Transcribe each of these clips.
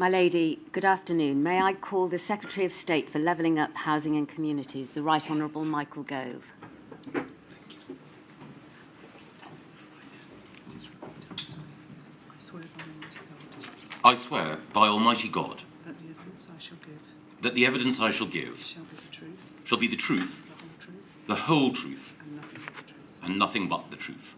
My lady, good afternoon. May I call the Secretary of State for Levelling Up Housing and Communities, the Right Honourable Michael Gove. I swear by Almighty God that the evidence I shall give that the evidence I shall give shall be the truth, the whole truth, and nothing but the truth. and nothing but the truth.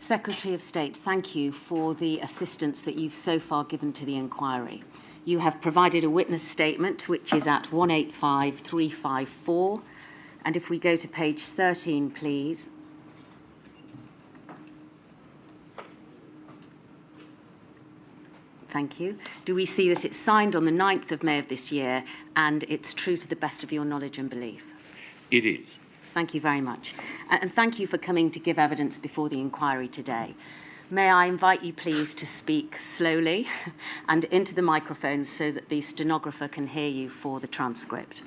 Secretary of State, thank you for the assistance that you've so far given to the inquiry. You have provided a witness statement, which is at 185354. And if we go to page 13, please. Thank you. Do we see that it's signed on the 9th of May of this year and it's true to the best of your knowledge and belief? It is. Thank you very much. And thank you for coming to give evidence before the inquiry today. May I invite you, please, to speak slowly and into the microphone so that the stenographer can hear you for the transcript.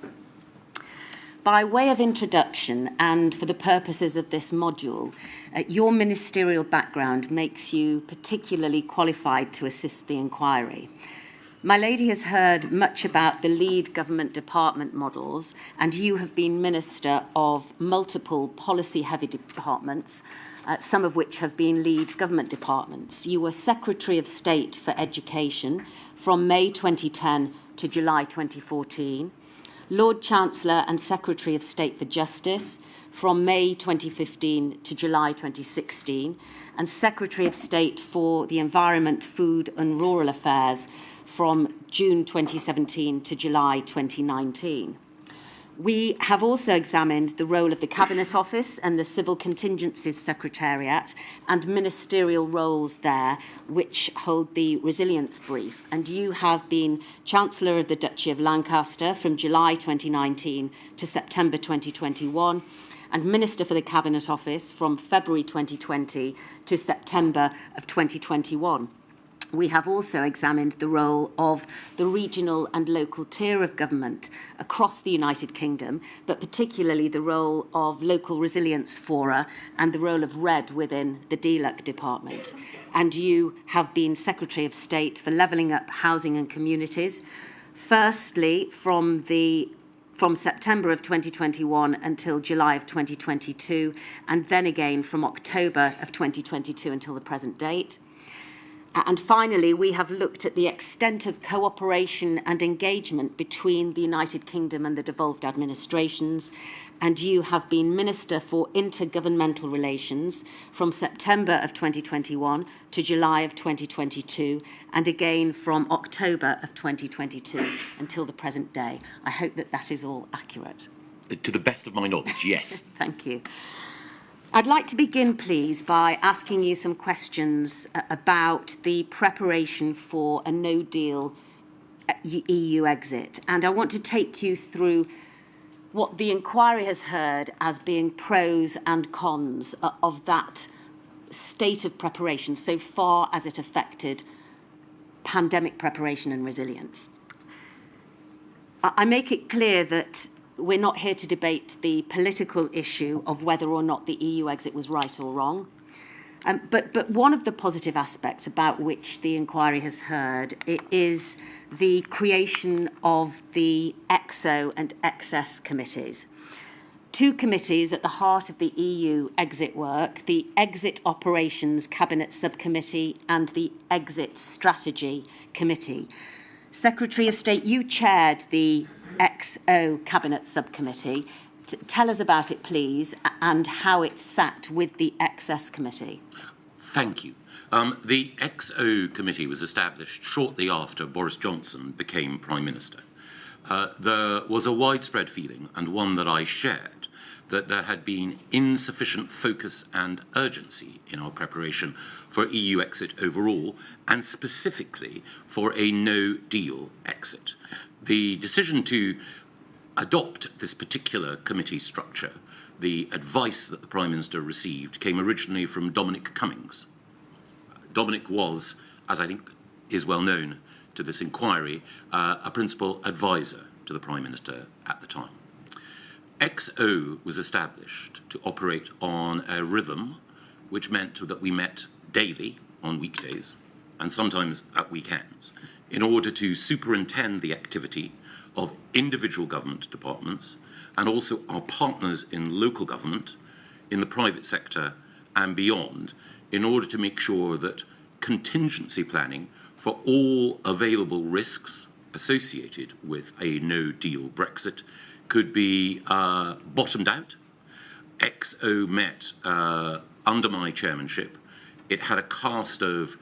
By way of introduction and for the purposes of this module, your ministerial background makes you particularly qualified to assist the inquiry. My lady has heard much about the lead government department models, and you have been minister of multiple policy-heavy departments, some of which have been lead government departments. You were Secretary of State for Education from May 2010 to July 2014. Lord Chancellor and Secretary of State for Justice from May 2015 to July 2016, and Secretary of State for the Environment, Food and Rural Affairs from June 2017 to July 2019. We have also examined the role of the Cabinet Office and the Civil Contingencies Secretariat and ministerial roles there, which hold the resilience brief. And you have been Chancellor of the Duchy of Lancaster from July 2019 to September 2021, and Minister for the Cabinet Office from February 2020 to September of 2021. We have also examined the role of the regional and local tier of government across the United Kingdom, but particularly the role of local resilience fora and the role of RED within the DLUC department. And you have been Secretary of State for Levelling Up Housing and Communities, firstly from September of 2021 until July of 2022, and then again from October of 2022 until the present date. And finally, we have looked at the extent of cooperation and engagement between the United Kingdom and the devolved administrations, and you have been Minister for Intergovernmental Relations from September of 2021 to July of 2022, and again from October of 2022 until the present day. I hope that that is all accurate. To the best of my knowledge, yes. Thank you. I'd like to begin, please, by asking you some questions about the preparation for a no-deal EU exit. And I want to take you through what the inquiry has heard as being pros and cons of that state of preparation so far as it affected pandemic preparation and resilience. I make it clear that we're not here to debate the political issue of whether or not the EU exit was right or wrong. But one of the positive aspects about which the inquiry has heard is the creation of the EXO and XS committees. Two committees at the heart of the EU exit work, the Exit Operations Cabinet Subcommittee and the Exit Strategy Committee. Secretary of State, you chaired the XO Cabinet Subcommittee. Tell us about it, please, and how it sat with the XS Committee. Thank you. The XO Committee was established shortly after Boris Johnson became Prime Minister. There was a widespread feeling, and one that I shared, that there had been insufficient focus and urgency in our preparation for EU exit overall, and specifically for a no-deal exit. The decision to adopt this particular committee structure, the advice that the Prime Minister received, came originally from Dominic Cummings. Dominic was, as I think is well known to this inquiry, a principal advisor to the Prime Minister at the time. XO was established to operate on a rhythm which meant that we met daily on weekdays and sometimes at weekends in order to superintend the activity of individual government departments and also our partners in local government, in the private sector and beyond, in order to make sure that contingency planning for all available risks associated with a no-deal Brexit could be bottomed out. XO met under my chairmanship. It had a cast of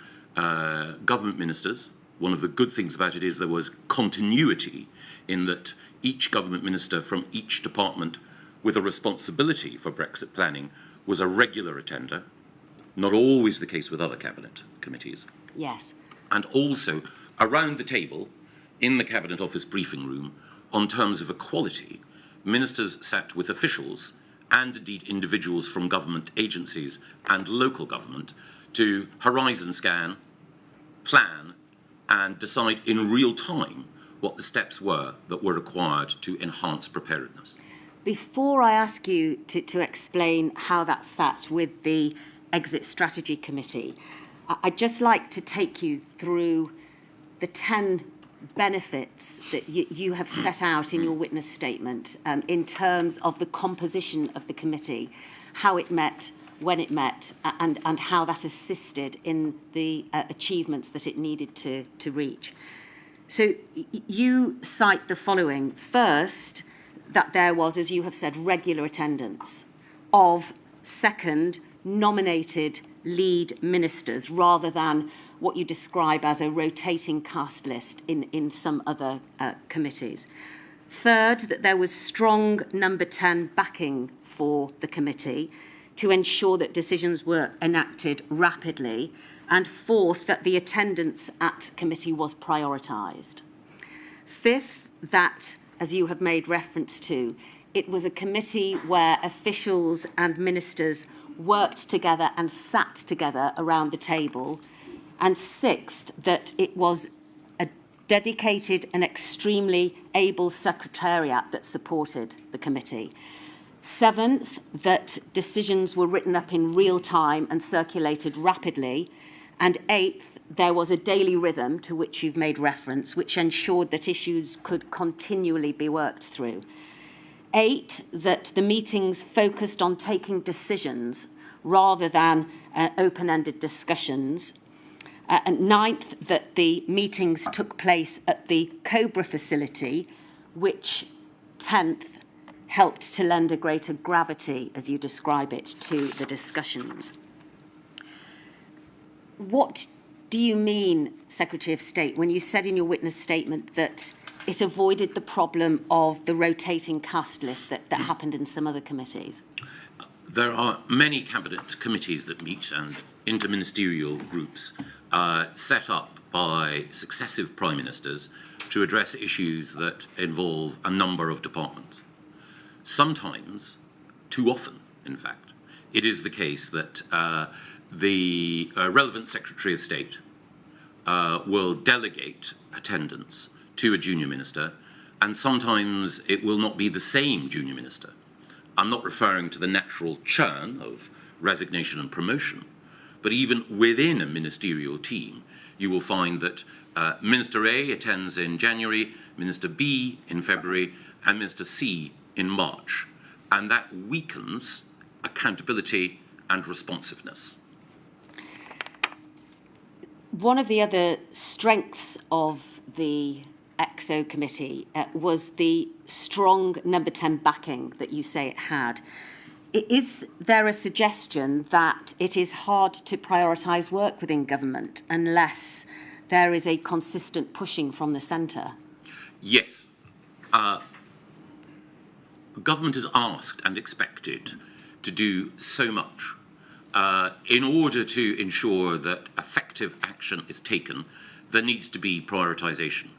government ministers. One of the good things about it is there was continuity in that each government minister from each department with a responsibility for Brexit planning was a regular attender, not always the case with other cabinet committees. Yes. And also around the table in the Cabinet Office briefing room on terms of equality, ministers sat with officials and indeed individuals from government agencies and local government to horizon scan, plan and decide in real time what the steps were that were required to enhance preparedness. Before I ask you to explain how that sat with the Exit Strategy Committee, I'd just like to take you through the 10 benefits that you have set out in your witness statement in terms of the composition of the committee, how it met, when it met, and how that assisted in the achievements that it needed to reach. So you cite the following. First, that there was, as you have said, regular attendance of, second, nominated lead ministers rather than what you describe as a rotating cast list in some other committees. Third, that there was strong number 10 backing for the committee to ensure that decisions were enacted rapidly. And fourth, that the attendance at committee was prioritised. Fifth, that, as you have made reference to, it was a committee where officials and ministers worked together and sat together around the table. And sixth, that it was a dedicated and extremely able secretariat that supported the committee. Seventh, that decisions were written up in real time and circulated rapidly. And eighth, there was a daily rhythm to which you've made reference, which ensured that issues could continually be worked through. 8, that the meetings focused on taking decisions rather than open-ended discussions. And 9th, that the meetings took place at the Cobra facility, which 10th helped to lend a greater gravity, as you describe it, to the discussions. What do you mean, Secretary of State, when you said in your witness statement that it avoided the problem of the rotating cast list that happened in some other committees? There are many cabinet committees that meet and interministerial groups set up by successive prime ministers to address issues that involve a number of departments. Sometimes, too often, in fact, it is the case that the relevant Secretary of State will delegate attendance to a junior minister, and sometimes it will not be the same junior minister. I'm not referring to the natural churn of resignation and promotion, but even within a ministerial team, you will find that Minister A attends in January, Minister B in February, and Minister C in March. And that weakens accountability and responsiveness. One of the other strengths of the EXO committee was the strong number 10 backing that you say it had. Is there a suggestion that it is hard to prioritise work within government unless there is a consistent pushing from the centre? Yes. Government is asked and expected to do so much. In order to ensure that effective action is taken, there needs to be prioritisation.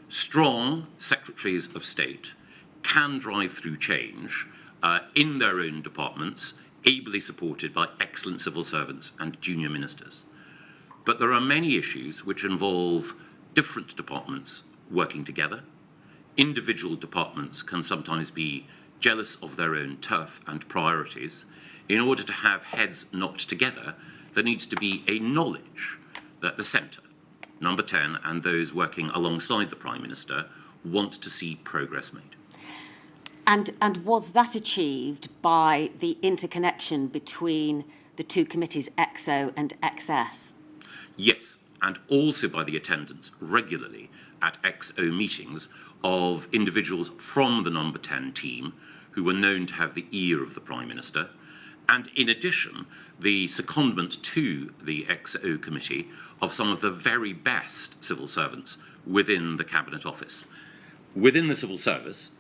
Strong secretaries of state can drive through change in their own departments, ably supported by excellent civil servants and junior ministers. But there are many issues which involve different departments working together. Individual departments can sometimes be jealous of their own turf and priorities. In order to have heads knocked together, there needs to be a knowledge that the centre, number 10, and those working alongside the Prime Minister want to see progress made. And was that achieved by the interconnection between the two committees, EXO and XS? Yes, and also by the attendance regularly at XO meetings of individuals from the number 10 team who were known to have the ear of the Prime Minister, and in addition, the secondment to the XO committee of some of the very best civil servants within the Cabinet Office. Within the civil service,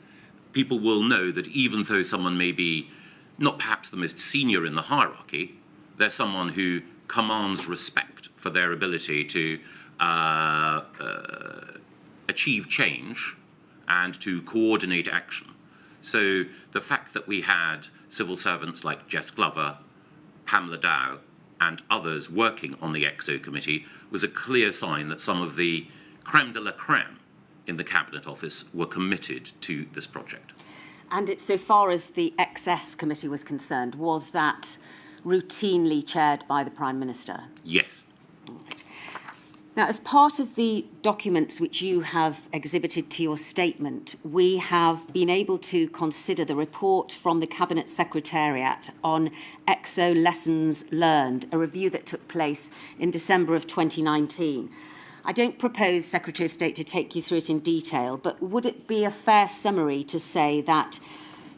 people will know that even though someone may be not perhaps the most senior in the hierarchy, they're someone who commands respect for their ability to achieve change and to coordinate action. So the fact that we had civil servants like Jess Glover, Pamela Dow, and others working on the EXO committee was a clear sign that some of the creme de la creme in the Cabinet Office were committed to this project. And so far as the XS committee was concerned, was that routinely chaired by the Prime Minister? Yes. Now, as part of the documents which you have exhibited to your statement, we have been able to consider the report from the Cabinet Secretariat on EXO Lessons Learned, a review that took place in December of 2019. I don't propose, Secretary of State, to take you through it in detail, but would it be a fair summary to say that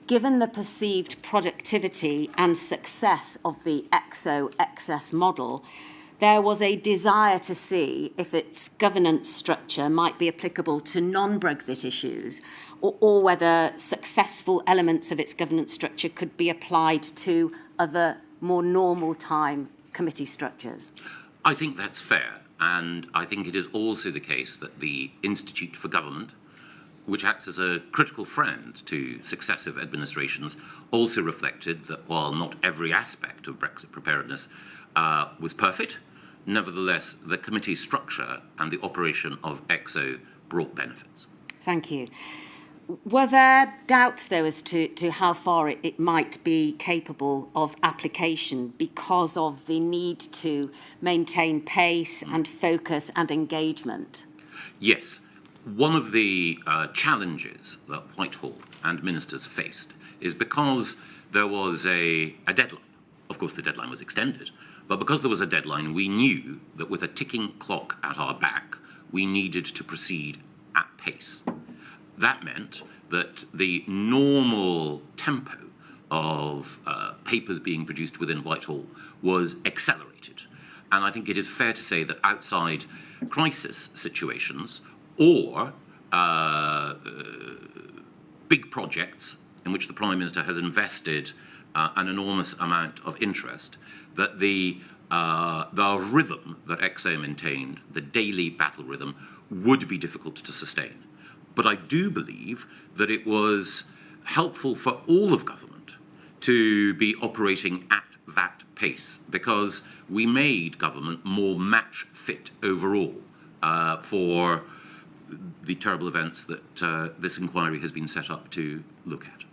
given the perceived productivity and success of the EXO-XS model, there was a desire to see if its governance structure might be applicable to non-Brexit issues, or whether successful elements of its governance structure could be applied to other more normal time committee structures? I think that's fair, and I think it is also the case that the Institute for Government, which acts as a critical friend to successive administrations, also reflected that while not every aspect of Brexit preparedness was perfect, nevertheless, the committee structure and the operation of EXO brought benefits. Thank you. Were there doubts, though, as to how far it might be capable of application because of the need to maintain pace and focus and engagement? Yes. One of the challenges that Whitehall and ministers faced is because there was a deadline. Of course, the deadline was extended, but because there was a deadline, we knew that with a ticking clock at our back, we needed to proceed at pace. That meant that the normal tempo of papers being produced within Whitehall was accelerated. And I think it is fair to say that outside crisis situations or big projects in which the Prime Minister has invested an enormous amount of interest, that the rhythm that XO maintained, the daily battle rhythm, would be difficult to sustain. But I do believe that it was helpful for all of government to be operating at that pace, because we made government more match fit overall for the terrible events that this inquiry has been set up to look at.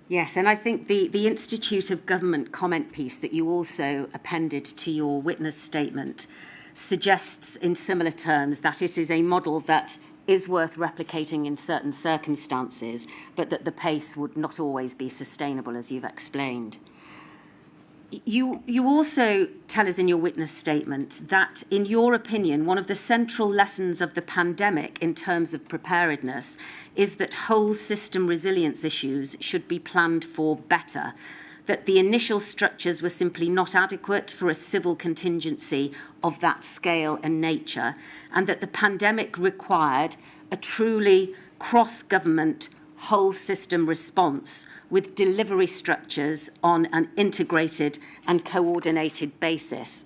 Yes, and I think the Institute of Government comment piece that you also appended to your witness statement suggests in similar terms that it is a model that is worth replicating in certain circumstances, but that the pace would not always be sustainable, as you've explained. You also tell us in your witness statement that, in your opinion, one of the central lessons of the pandemic in terms of preparedness is that whole system resilience issues should be planned for better, that the initial structures were simply not adequate for a civil contingency of that scale and nature, and that the pandemic required a truly cross-government whole system response with delivery structures on an integrated and coordinated basis.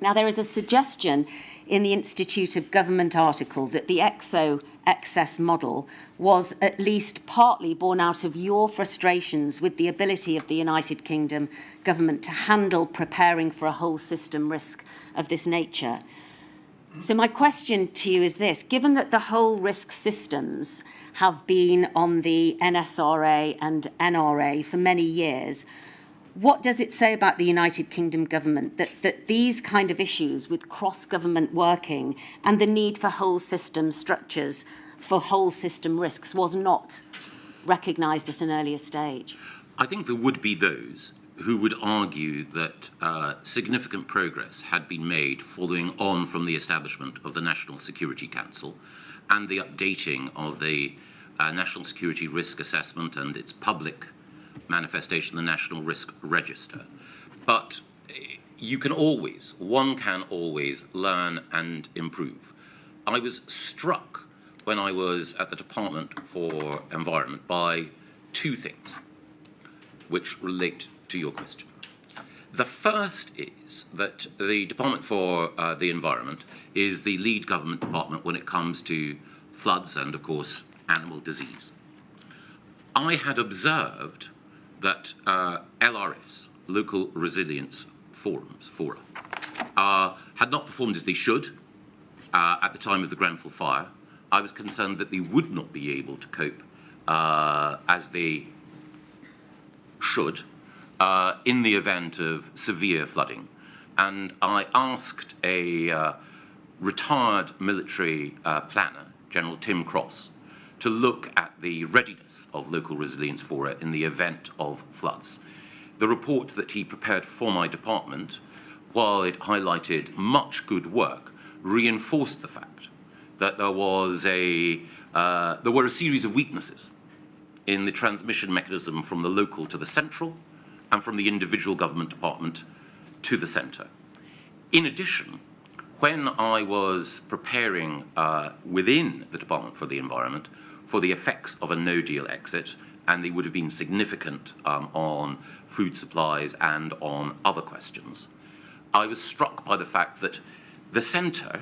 Now, there is a suggestion in the Institute of Government article that the EXO-XS model was at least partly born out of your frustrations with the ability of the United Kingdom government to handle preparing for a whole system risk of this nature. So my question to you is this: given that the whole risk systems have been on the NSRA and NRA for many years, What does it say about the United Kingdom government that these kind of issues with cross-government working and the need for whole system structures for whole system risks was not recognised at an earlier stage? I think there would be those who would argue that significant progress had been made following on from the establishment of the National Security Council and the updating of the National Security Risk Assessment and its public manifestation, the National Risk Register. But one can always learn and improve. I was struck when I was at the Department for Environment by two things which relate to your question. The first is that the Department for the Environment is the lead government department when it comes to floods and, of course, animal disease. I had observed that LRFs, local resilience fora, had not performed as they should at the time of the Grenfell fire. I was concerned that they would not be able to cope as they should in the event of severe flooding. And I asked a retired military planner, General Tim Cross, to look at the readiness of local resilience fora in the event of floods. The report that he prepared for my department, while it highlighted much good work, reinforced the fact that there were a series of weaknesses in the transmission mechanism from the local to the central and from the individual government department to the centre. In addition, when I was preparing within the Department for the Environment for the effects of a no-deal exit, and they would have been significant on food supplies and on other questions, I was struck by the fact that the centre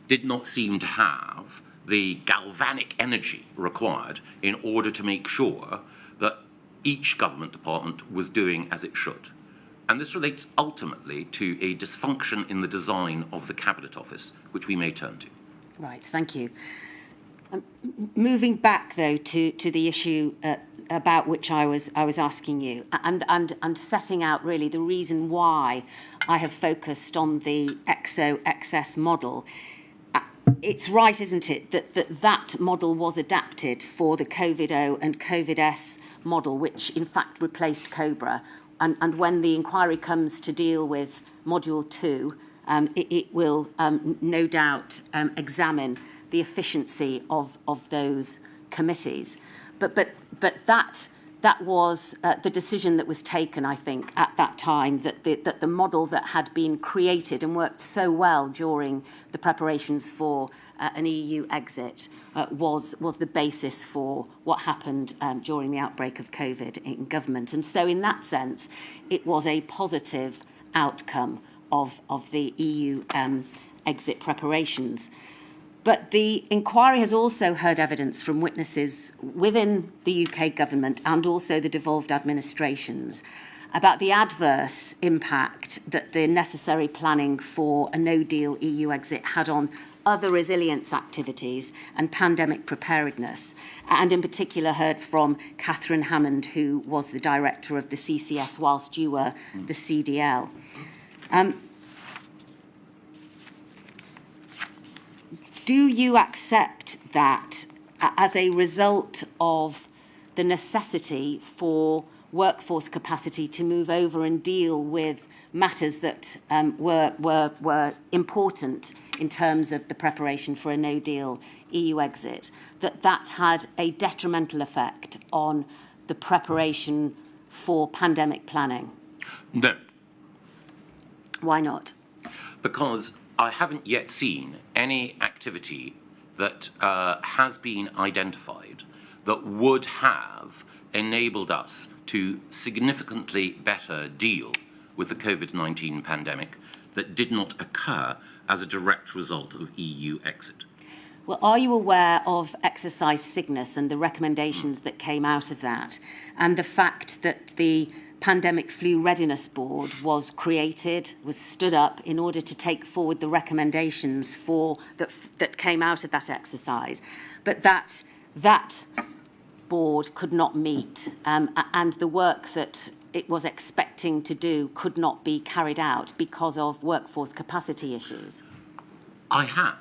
did not seem to have the galvanic energy required in order to make sure that each government department was doing as it should. And this relates ultimately to a dysfunction in the design of the Cabinet Office, which we may turn to. Right, thank you. Moving back, though, to the issue about which I was asking you, and setting out really the reason why I have focused on the XO-XS model. It's right, isn't it, that model was adapted for the COVID-O and COVID-S model, which in fact replaced COBRA. And when the inquiry comes to deal with Module 2, it will no doubt examine the efficiency of those committees. But that was the decision that was taken, I think, at that time, that the model that had been created and worked so well during the preparations for an EU exit was the basis for what happened during the outbreak of COVID in government. And so in that sense, it was a positive outcome of the EU exit preparations. But the inquiry has also heard evidence from witnesses within the UK government and also the devolved administrations about the adverse impact that the necessary planning for a no-deal EU exit had on other resilience activities and pandemic preparedness, and in particular heard from Catherine Hammond, who was the director of the CCS whilst you were the CDL. Do you accept that as a result of the necessity for workforce capacity to move over and deal with matters that were important in terms of the preparation for a no-deal EU exit, that had a detrimental effect on the preparation for pandemic planning? No. Why not? Because I haven't yet seen any activity that has been identified that would have enabled us to significantly better deal with the COVID-19 pandemic that did not occur as a direct result of EU exit. Well, are you aware of Exercise Cygnus and the recommendations that came out of that, and the fact that the Pandemic Flu Readiness Board was created, was stood up in order to take forward the recommendations that came out of that exercise, but that board could not meet, and the work that it was expecting to do could not be carried out because of workforce capacity issues? I have.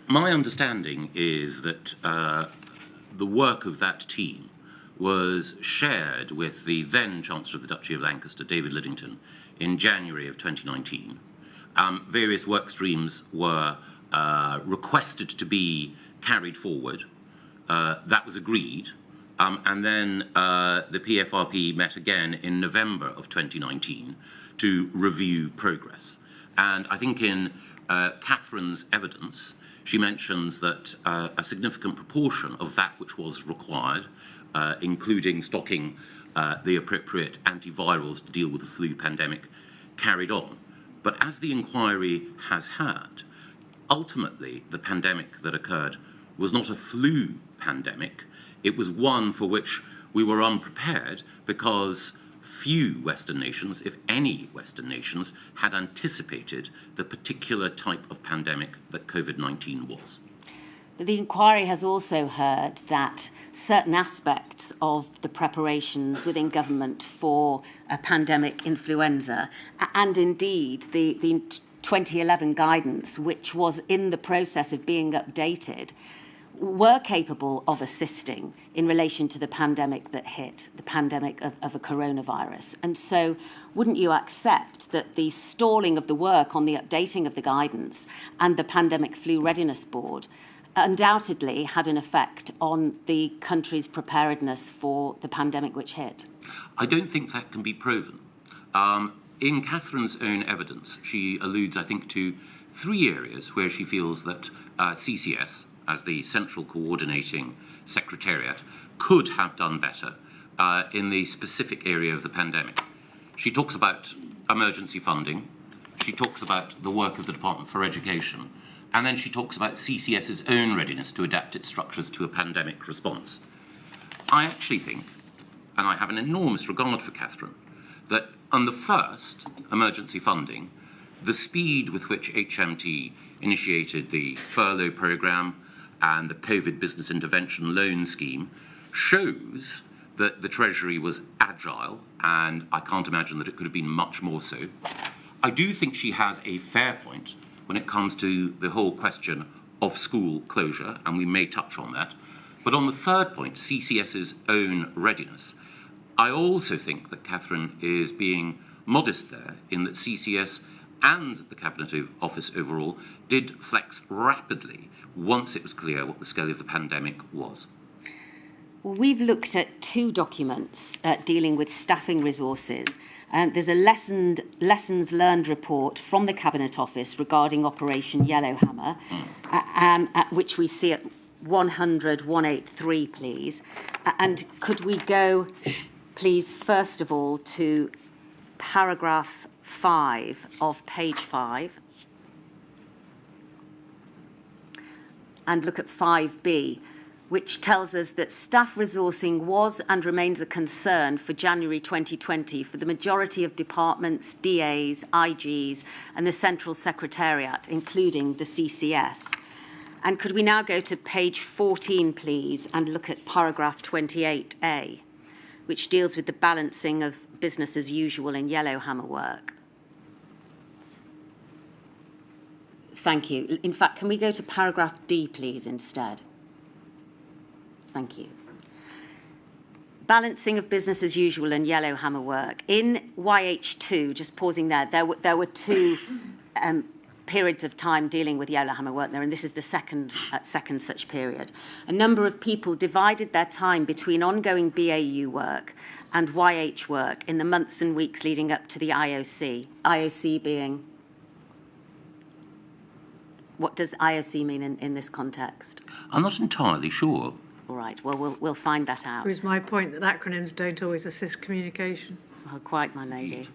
My understanding is that the work of that team was shared with the then Chancellor of the Duchy of Lancaster, David Liddington, in January of 2019. Various work streams were requested to be carried forward. That was agreed. And then the PFRP met again in November of 2019 to review progress. And I think in Catherine's evidence, she mentions that a significant proportion of that which was required, including stocking the appropriate antivirals to deal with the flu pandemic, carried on. But as the inquiry has had, ultimately the pandemic that occurred was not a flu pandemic. It was one for which we were unprepared because few Western nations, if any Western nations, had anticipated the particular type of pandemic that COVID-19 was. But the inquiry has also heard that certain aspects of the preparations within government for a pandemic influenza, and indeed the 2011 guidance, which was in the process of being updated, were capable of assisting in relation to the pandemic that hit, the pandemic of a coronavirus. And so wouldn't you accept that the stalling of the work on the updating of the guidance and the Pandemic Flu Readiness Board undoubtedly had an effect on the country's preparedness for the pandemic which hit? I don't think that can be proven. In Catherine's own evidence, she alludes, I think, to 3 areas where she feels that CCS, as the central coordinating secretariat, could have done better in the specific area of the pandemic. She talks about emergency funding, she talks about the work of the Department for Education, and then she talks about CCS's own readiness to adapt its structures to a pandemic response. I actually think, and I have an enormous regard for Catherine, that on the first, emergency funding, the speed with which HMT initiated the furlough programme and the COVID business intervention loan scheme shows that the Treasury was agile, and I can't imagine that it could have been much more so. I do think she has a fair point when it comes to the whole question of school closure, and we may touch on that. But on the third point, CCS's own readiness, I also think that Catherine is being modest there in that CCS and the Cabinet Office overall did flex rapidly once it was clear what the scale of the pandemic was. Well, we've looked at 2 documents dealing with staffing resources. There's a lessons learned report from the Cabinet Office regarding Operation Yellowhammer, which we see at 183, please. And could we go, please, first of all, to paragraph 5 of page 5 and look at 5B, which tells us that staff resourcing was and remains a concern for January 2020 for the majority of departments, DAs, IGs, and the Central Secretariat, including the CCS. And could we now go to page 14, please, and look at paragraph 28A, which deals with the balancing of business as usual and Yellowhammer work. Thank you. In fact, can we go to paragraph D, please, instead? Thank you. Balancing of business as usual and Yellowhammer work. In YH2, just pausing there were 2 periods of time dealing with Yellowhammer, weren't there? And this is the second such period. A number of people divided their time between ongoing BAU work and YH work in the months and weeks leading up to the IOC. IOC being... What does the IOC mean in this context? I'm not entirely sure. All right, well, we'll find that out. It was my point that acronyms don't always assist communication. Oh, quite, my lady.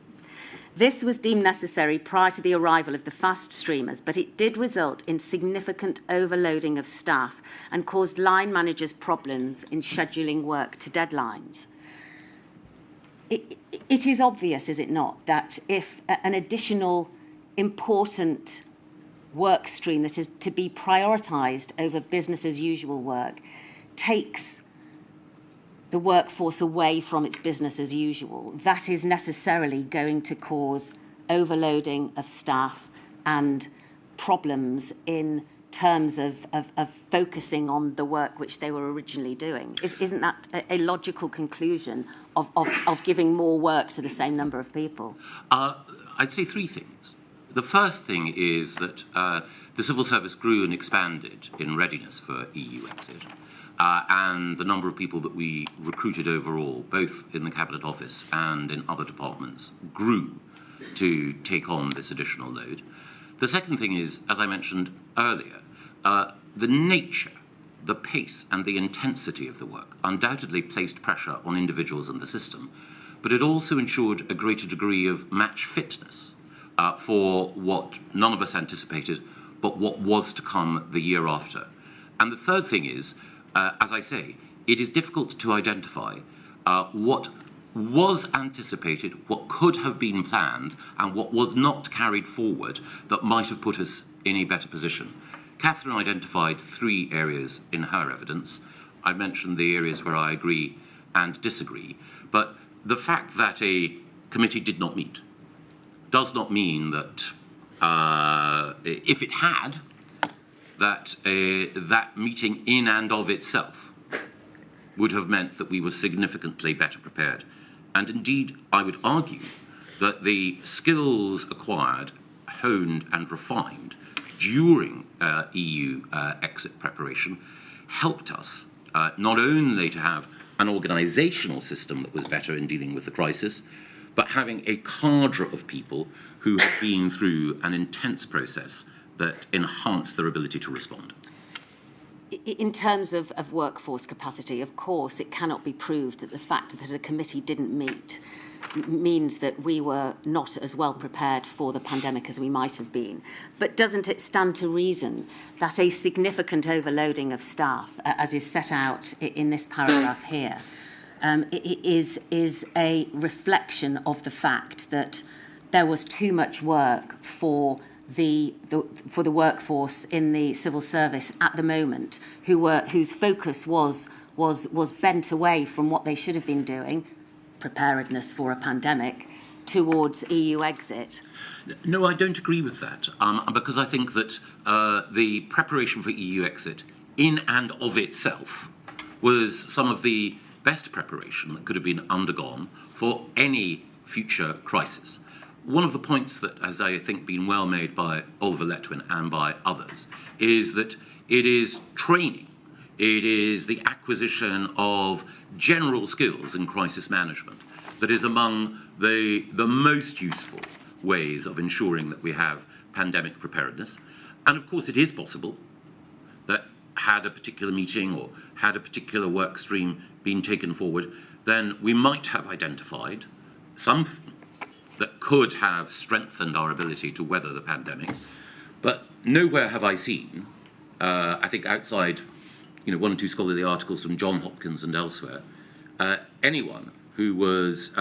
This was deemed necessary prior to the arrival of the fast streamers, but it did result in significant overloading of staff and caused line managers problems in scheduling work to deadlines. It is obvious, is it not, that if an additional important work stream that is to be prioritised over business as usual work takes the workforce away from its business as usual, that is necessarily going to cause overloading of staff and problems in terms of focusing on the work which they were originally doing. Isn't that a logical conclusion of giving more work to the same number of people? I'd say three things. The first thing is that the civil service grew and expanded in readiness for EU exit. And the number of people that we recruited overall, both in the Cabinet Office and in other departments, grew to take on this additional load. The second thing is, as I mentioned earlier, the nature, the pace and the intensity of the work undoubtedly placed pressure on individuals and the system, but it also ensured a greater degree of match fitness for what none of us anticipated, but what was to come the year after. And the third thing is, as I say, it is difficult to identify what was anticipated, what could have been planned, and what was not carried forward that might have put us in a better position. Catherine identified three areas in her evidence. I mentioned the areas where I agree and disagree, but the fact that a committee did not meet does not mean that if it had, that that meeting in and of itself would have meant that we were significantly better prepared. And indeed, I would argue that the skills acquired, honed and refined during EU exit preparation helped us not only to have an organisational system that was better in dealing with the crisis, but having a cadre of people who have been through an intense process that enhanced their ability to respond. In terms of workforce capacity, of course, it cannot be proved that the fact that a committee didn't meet means that we were not as well prepared for the pandemic as we might have been. But doesn't it stand to reason that a significant overloading of staff, as is set out in this paragraph here, is a reflection of the fact that there was too much work for the workforce in the civil service at the moment, whose focus was bent away from what they should have been doing, preparedness for a pandemic, towards EU exit? No, I don't agree with that, because I think that the preparation for EU exit in and of itself was some of the best preparation that could have been undergone for any future crisis. One of the points that has, I think, been well made by Oliver Letwin and by others is that it is training, it is the acquisition of general skills in crisis management that is among the most useful ways of ensuring that we have pandemic preparedness. And of course, it is possible that had a particular meeting or had a particular work stream been taken forward, then we might have identified something that could have strengthened our ability to weather the pandemic. But nowhere have I seen, I think outside one or two scholarly articles from John Hopkins and elsewhere, anyone who was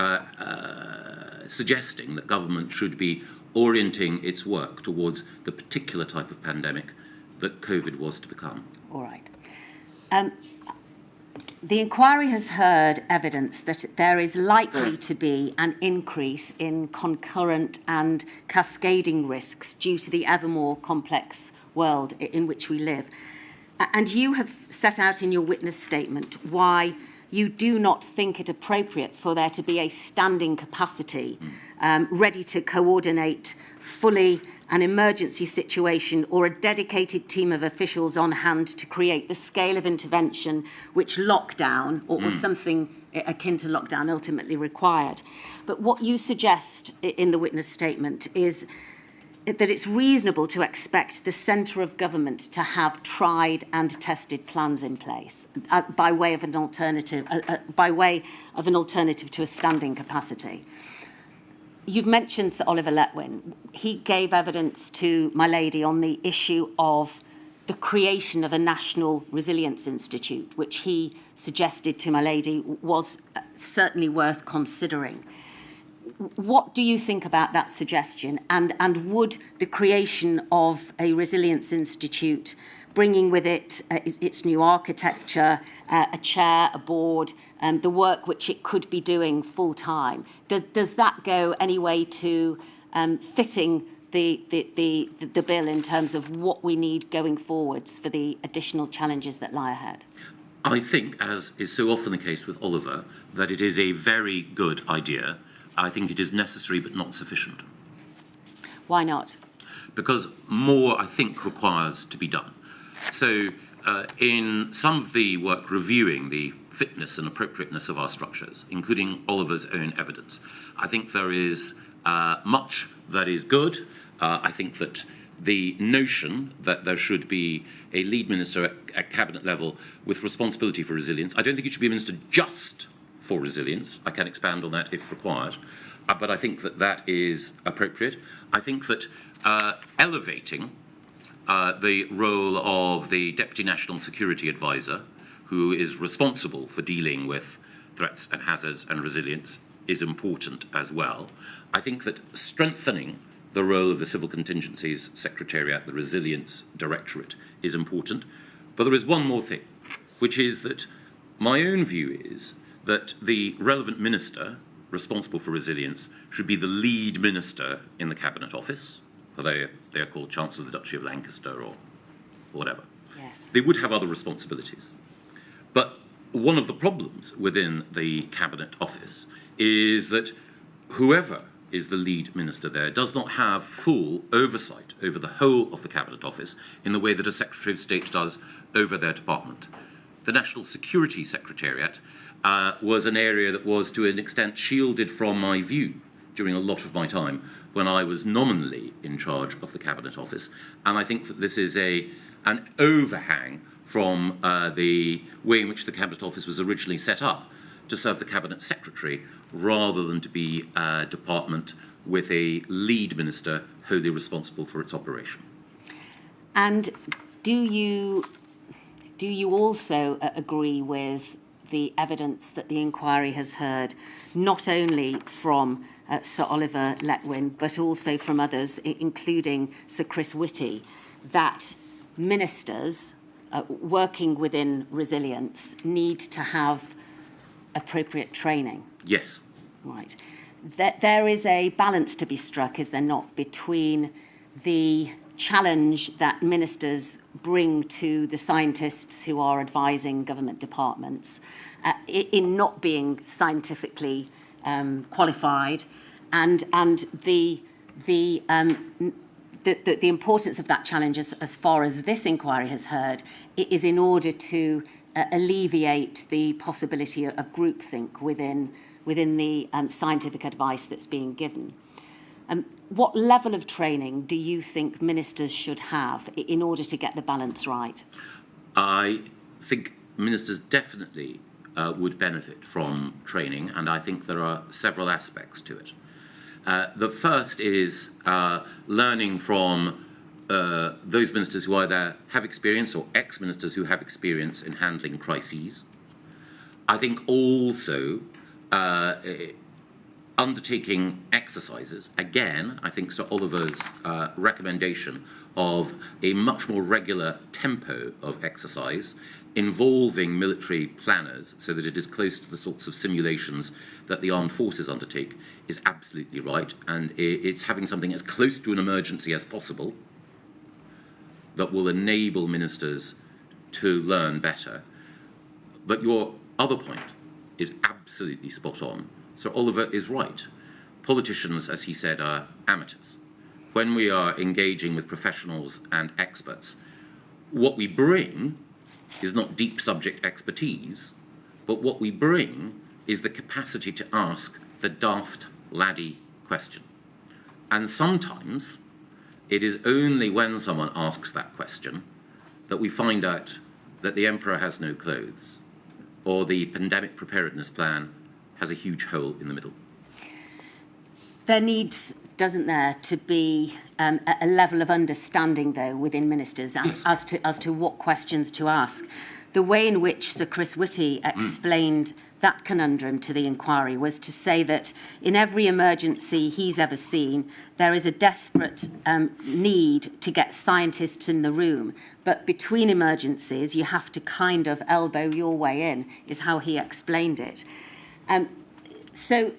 suggesting that government should be orienting its work towards the particular type of pandemic that COVID was to become. All right. The inquiry has heard evidence that there is likely to be an increase in concurrent and cascading risks due to the ever more complex world in which we live. And you have set out in your witness statement why you do not think it appropriate for there to be a standing capacity ready to coordinate fully an emergency situation or a dedicated team of officials on hand to create the scale of intervention which lockdown or something akin to lockdown ultimately required. But what you suggest in the witness statement is that it's reasonable to expect the centre of government to have tried and tested plans in place by way of an alternative to a standing capacity. You've mentioned Sir Oliver Letwin. He gave evidence to my lady on the issue of the creation of a National Resilience Institute, which he suggested to my lady was certainly worth considering. What do you think about that suggestion? And would the creation of a Resilience Institute bringing with it its new architecture, a chair, a board, the work which it could be doing full time. Does that go any way to fitting the bill in terms of what we need going forwards for the additional challenges that lie ahead? I think, as is so often the case with Oliver, that it is a very good idea. I think it is necessary but not sufficient. Why not? Because more, I think, requires to be done. So in some of the work reviewing the fitness and appropriateness of our structures, including Oliver's own evidence, I think there is much that is good. I think that the notion that there should be a lead minister at cabinet level with responsibility for resilience, I don't think it should be a minister just for resilience. I can expand on that if required. But I think that that is appropriate. I think that elevating the role of the Deputy National Security Advisor, who is responsible for dealing with threats and hazards and resilience, is important as well. I think that strengthening the role of the Civil Contingencies Secretariat, the Resilience Directorate, is important. But there is one more thing, which is that my own view is that the relevant minister responsible for resilience should be the lead minister in the Cabinet Office, although they are called Chancellor of the Duchy of Lancaster or whatever. Yes. They would have other responsibilities. But one of the problems within the Cabinet Office is that whoever is the lead minister there does not have full oversight over the whole of the Cabinet Office in the way that a Secretary of State does over their department. The National Security Secretariat was an area that was to an extent shielded from my view during a lot of my time when I was nominally in charge of the Cabinet Office. And I think that this is an overhang from the way in which the Cabinet Office was originally set up to serve the Cabinet Secretary rather than to be a department with a lead minister wholly responsible for its operation. And do you also agree with the evidence that the inquiry has heard, not only from Sir Oliver Letwin, but also from others, including Sir Chris Whitty, that ministers working within resilience need to have appropriate training? Yes. Right. There is a balance to be struck, is there not, between the challenge that ministers bring to the scientists who are advising government departments in not being scientifically qualified, and the importance of that challenge, as far as this inquiry has heard, is in order to alleviate the possibility of groupthink within the scientific advice that's being given. What level of training do you think ministers should have in order to get the balance right? I think ministers definitely would benefit from training, and I think there are several aspects to it. The first is learning from those ministers who either have experience or ex-ministers who have experience in handling crises. I think also undertaking exercises. Again, I think Sir Oliver's recommendation of a much more regular tempo of exercise involving military planners so that it is close to the sorts of simulations that the armed forces undertake is absolutely right, and it's having something as close to an emergency as possible that will enable ministers to learn better. But your other point is absolutely spot on. Sir Oliver is right. Politicians, as he said, are amateurs. When we are engaging with professionals and experts, what we bring is not deep subject expertise, but what we bring is the capacity to ask the daft laddie question. And sometimes it is only when someone asks that question that we find out that the emperor has no clothes, or the pandemic preparedness plan has a huge hole in the middle. There needs, doesn't there, to be a level of understanding, though, within ministers as to what questions to ask. the way in which Sir Chris Whitty explained that conundrum to the inquiry was to say that in every emergency he's ever seen, there is a desperate need to get scientists in the room. But between emergencies, you have to kind of elbow your way in, is how he explained it. So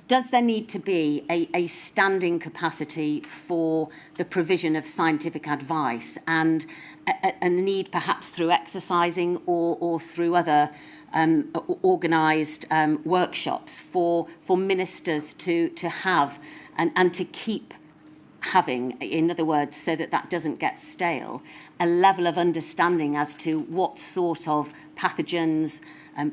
does there need to be a standing capacity for the provision of scientific advice and a need perhaps through exercising or through other organised workshops for ministers to have and to keep having, in other words, so that that doesn't get stale, a level of understanding as to what sort of pathogens,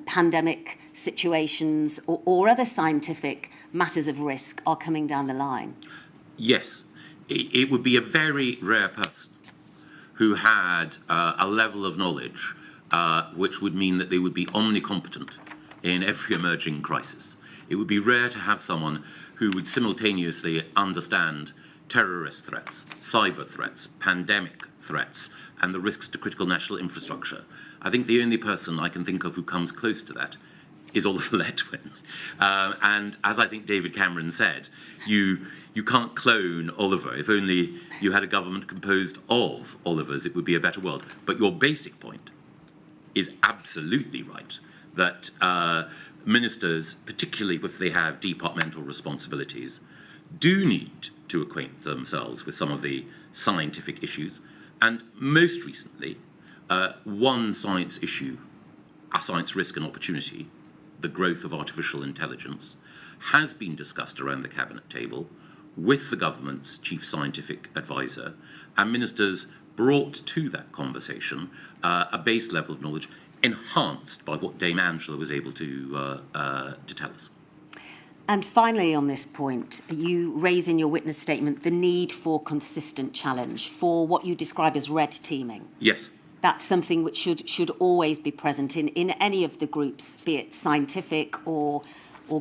pandemic situations or other scientific matters of risk are coming down the line? Yes, it would be a very rare person who had a level of knowledge which would mean that they would be omnicompetent in every emerging crisis. It would be rare to have someone who would simultaneously understand terrorist threats, cyber threats, pandemic threats, and the risks to critical national infrastructure. I think the only person I can think of who comes close to that is Oliver Letwin. And as I think David Cameron said, you can't clone Oliver. If only you had a government composed of Olivers, it would be a better world. But your basic point is absolutely right, that ministers, particularly if they have departmental responsibilities, do need to acquaint themselves with some of the scientific issues. And most recently, one science issue, a science risk and opportunity, the growth of artificial intelligence, has been discussed around the cabinet table with the government's chief scientific advisor, and ministers brought to that conversation a base level of knowledge enhanced by what Dame Angela was able to tell us. And finally, on this point, you raise in your witness statement the need for consistent challenge, for what you describe as red teaming. Yes. That's something which should always be present in any of the groups, be it scientific or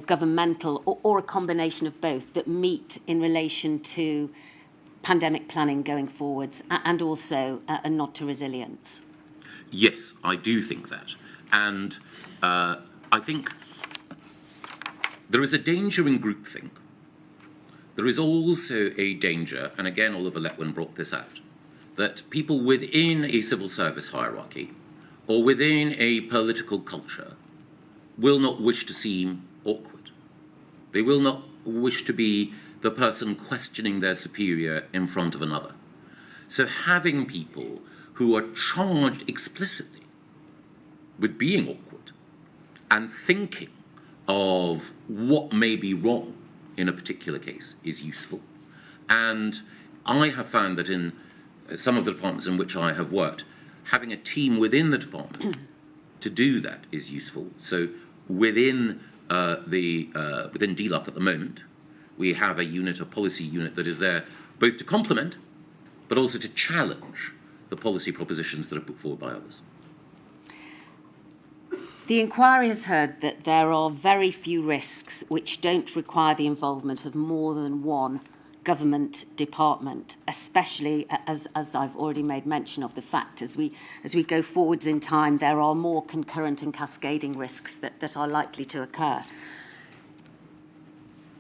governmental or a combination of both, that meet in relation to pandemic planning going forwards and also a nod to resilience. Yes, I do think that. And I think there is a danger in groupthink. There is also a danger, and again Oliver Letwin brought this out, that people within a civil service hierarchy or within a political culture will not wish to seem awkward. They will not wish to be the person questioning their superior in front of another. So having people who are charged explicitly with being awkward and thinking of what may be wrong in a particular case is useful. And I have found that in some of the departments in which I have worked, having a team within the department to do that is useful. So within within DLUP at the moment, we have a unit, a policy unit that is there both to complement but also to challenge the policy propositions that are put forward by others. The inquiry has heard that there are very few risks which don't require the involvement of more than one government department, especially as I've already made mention of the fact as we go forwards in time, there are more concurrent and cascading risks that are likely to occur.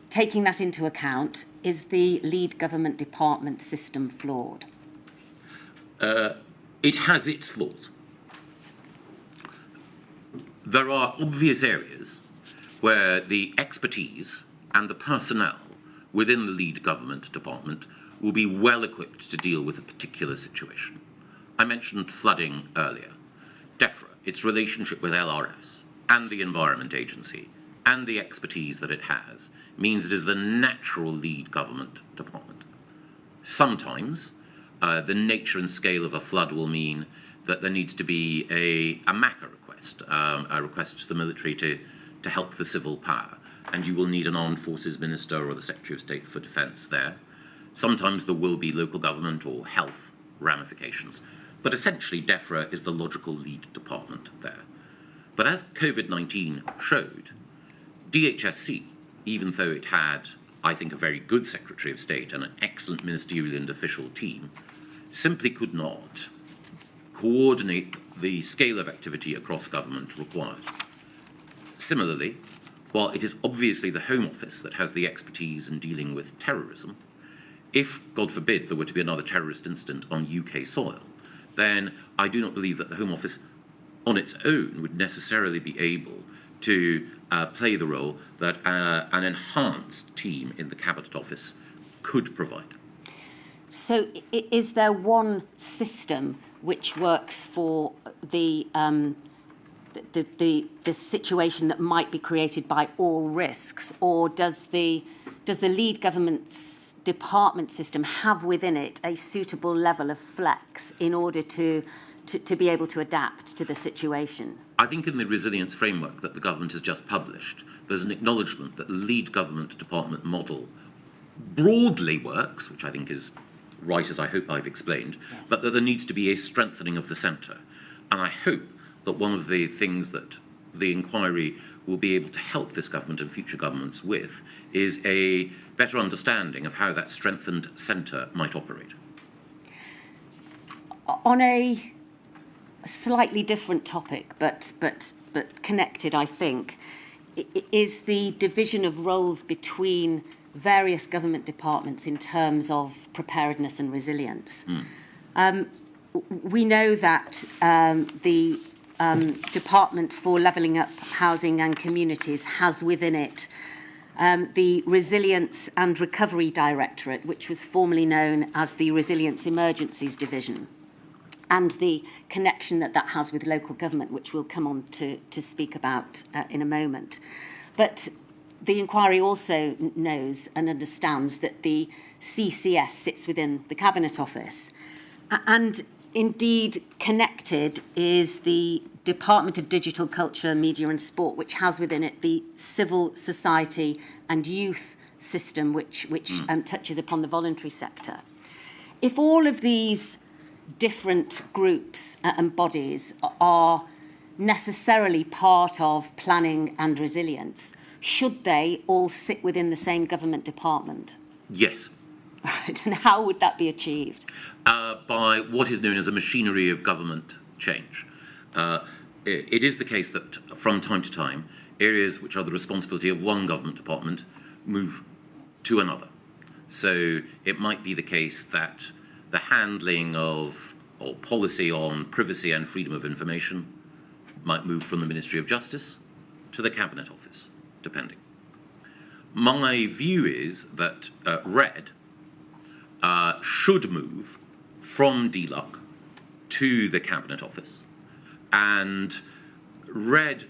Taking that into account, is the lead government department system flawed? It has its flaws. There are obvious areas where the expertise and the personnel within the lead government department will be well equipped to deal with a particular situation. I mentioned flooding earlier. DEFRA, its relationship with LRFs and the Environment Agency and the expertise that it has means it is the natural lead government department. Sometimes the nature and scale of a flood will mean that there needs to be a MACA request, a request to the military to help the civil power, and you will need an armed forces minister or the Secretary of State for Defence there. Sometimes there will be local government or health ramifications, but essentially DEFRA is the logical lead department there. But as COVID-19 showed, DHSC, even though it had, I think, a very good Secretary of State and an excellent ministerial and official team, simply could not coordinate the scale of activity across government required. Similarly, while it is obviously the Home Office that has the expertise in dealing with terrorism, if, God forbid, there were to be another terrorist incident on UK soil, then I do not believe that the Home Office on its own would necessarily be able to play the role that an enhanced team in the Cabinet Office could provide. So is there one system which works for the situation that might be created by all risks, or does the lead government's department system have within it a suitable level of flex in order to be able to adapt to the situation? I think in the resilience framework that the government has just published, there's an acknowledgement that the lead government department model broadly works, which I think is right, as I hope I've explained, yes, but that there needs to be a strengthening of the centre. And I hope that one of the things that the inquiry will be able to help this government and future governments with is a better understanding of how that strengthened centre might operate. On a slightly different topic, but connected, I think, is the division of roles between various government departments in terms of preparedness and resilience. We know that the Department for Levelling Up Housing and Communities has within it the Resilience and Recovery Directorate, which was formerly known as the Resilience Emergencies Division, and the connection that that has with local government, which we'll come on to speak about in a moment. But the inquiry also knows and understands that the CCS sits within the Cabinet Office. And indeed, connected is the Department of Digital Culture, Media and Sport, which has within it the civil society and youth system, which touches upon the voluntary sector. If all of these different groups and bodies are necessarily part of planning and resilience, should they all sit within the same government department? Yes. Right, and how would that be achieved? By what is known as a machinery of government change. It is the case that from time to time, areas which are the responsibility of one government department move to another. So it might be the case that the handling of or policy on privacy and freedom of information might move from the Ministry of Justice to the Cabinet Office, depending. My view is that RED should move from DLUC to the Cabinet Office, and RED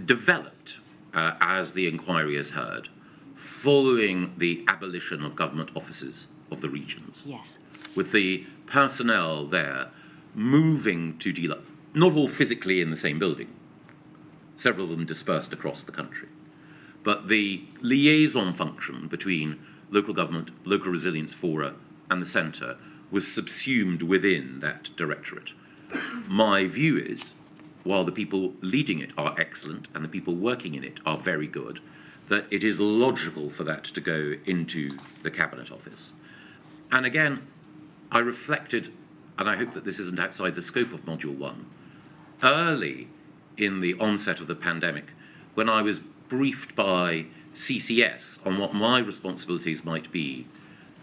developed, as the inquiry has heard, following the abolition of government offices of the regions. Yes. With the personnel there moving to DLUC, not all physically in the same building, several of them dispersed across the country, but the liaison function between local government, local resilience fora, and the centre was subsumed within that directorate. My view is, while the people leading it are excellent and the people working in it are very good, that it is logical for that to go into the Cabinet Office. And again, I reflected, and I hope that this isn't outside the scope of Module 1, early in the onset of the pandemic, when I was briefed by CCS on what my responsibilities might be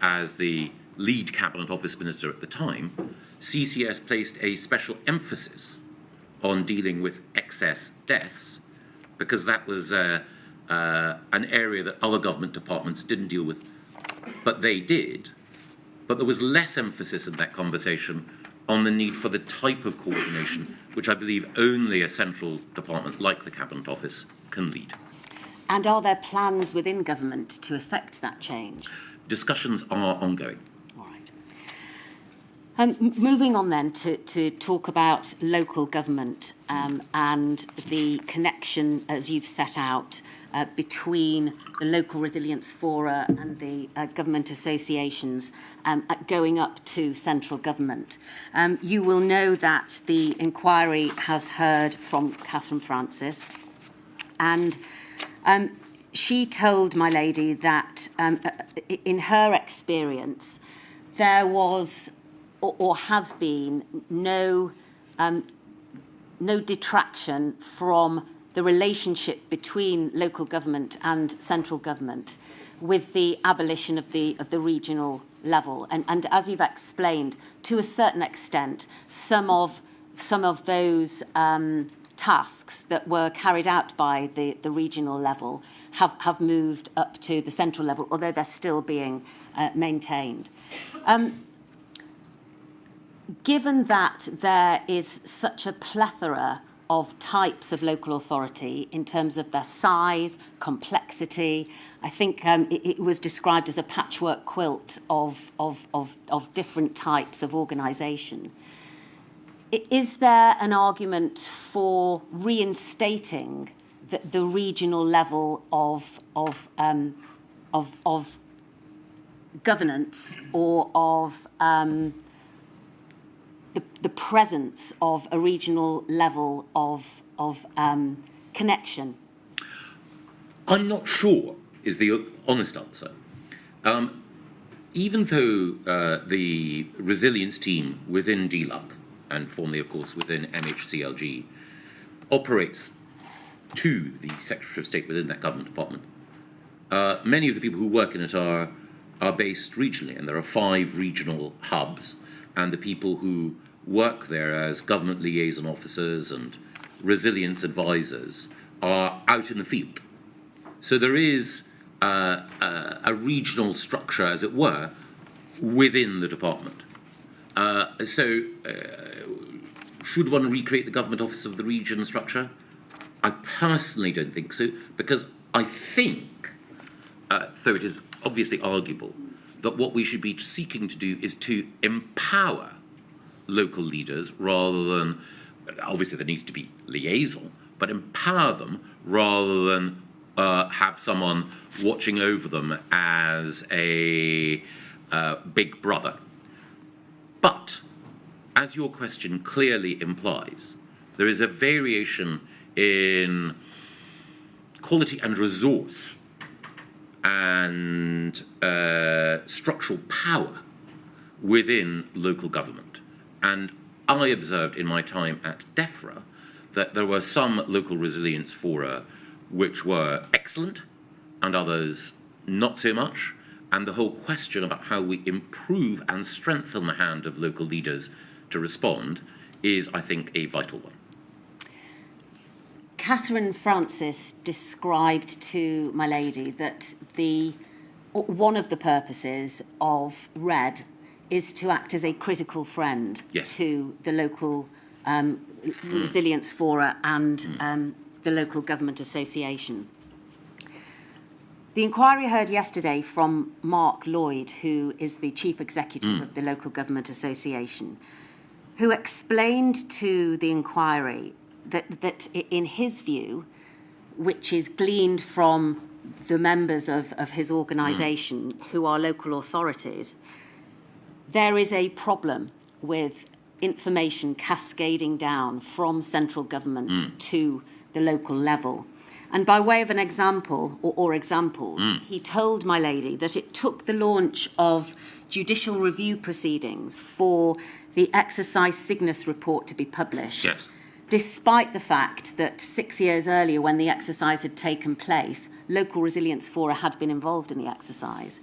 as the lead Cabinet Office Minister at the time, CCS placed a special emphasis on dealing with excess deaths, because that was an area that other government departments didn't deal with, but they did. But there was less emphasis in that conversation on the need for the type of coordination which I believe only a central department like the Cabinet Office can lead. And are there plans within government to effect that change? Discussions are ongoing. All right. Moving on then to talk about local government and the connection, as you've set out, between the local resilience fora and the government associations going up to central government. You will know that the inquiry has heard from Catherine Francis, and she told my lady that in her experience there was or has been no no detraction from the relationship between local government and central government with the abolition of the regional level. And as you've explained, to a certain extent, some of those tasks that were carried out by the regional level have moved up to the central level, although they're still being maintained. Given that there is such a plethora of types of local authority in terms of their size, complexity, I think it was described as a patchwork quilt of different types of organisation. Is there an argument for reinstating the regional level of governance, or of the presence of a regional level of connection? I'm not sure, is the honest answer. Even though the resilience team within DLUC, and formerly, of course, within MHCLG, operates to the Secretary of State within that government department, many of the people who work in it are based regionally, and there are 5 regional hubs, and the people who work there as government liaison officers and resilience advisors are out in the field. So there is a regional structure, as it were, within the department. Should one recreate the government office of the region structure? I personally don't think so, because I think, though it is obviously arguable, that what we should be seeking to do is to empower local leaders rather than, obviously there needs to be liaison, but empower them rather than have someone watching over them as a big brother. But, as your question clearly implies, there is a variation in quality and resource and structural power within local government. And I observed in my time at DEFRA that there were some local resilience fora which were excellent and others not so much. And the whole question about how we improve and strengthen the hand of local leaders to respond is, I think, a vital one. Catherine Francis described to my lady that one of the purposes of RED is to act as a critical friend to the local resilience fora and the local government association. The inquiry I heard yesterday from Mark Lloyd, who is the Chief Executive of the Local Government Association, who explained to the inquiry that in his view, which is gleaned from the members of his organisation who are local authorities, there is a problem with information cascading down from central government to the local level. And by way of an example, or examples, he told my lady that it took the launch of judicial review proceedings for the exercise Cygnus report to be published, despite the fact that 6 years earlier, when the exercise had taken place, local resilience fora had been involved in the exercise.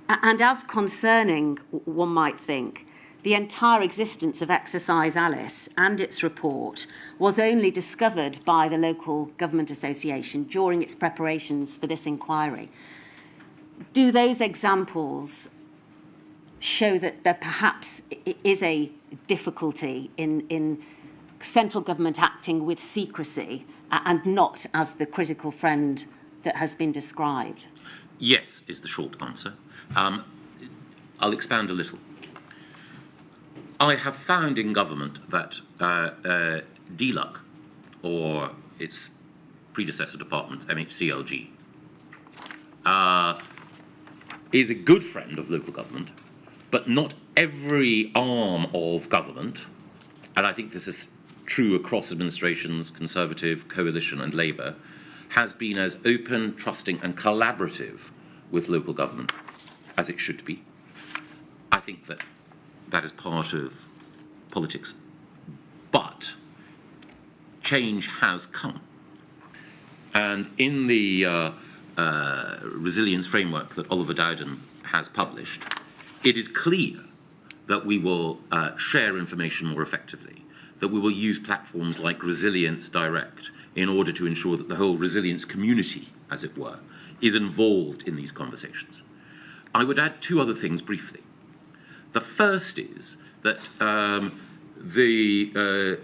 And as concerning, one might think, the entire existence of Exercise Alice and its report was only discovered by the Local Government Association during its preparations for this inquiry. Do those examples show that there perhaps is a difficulty in central government acting with secrecy and not as the critical friend that has been described? Yes, is the short answer. I'll expand a little. I have found in government that DLUC, or its predecessor department, MHCLG, is a good friend of local government, but not every arm of government, and I think this is true across administrations, Conservative, Coalition and Labour, has been as open, trusting and collaborative with local government as it should be. I think that is part of politics. But change has come. And in the resilience framework that Oliver Dowden has published, it is clear that we will share information more effectively, that we will use platforms like Resilience Direct in order to ensure that the whole resilience community, as it were, is involved in these conversations. I would add two other things briefly. The first is that the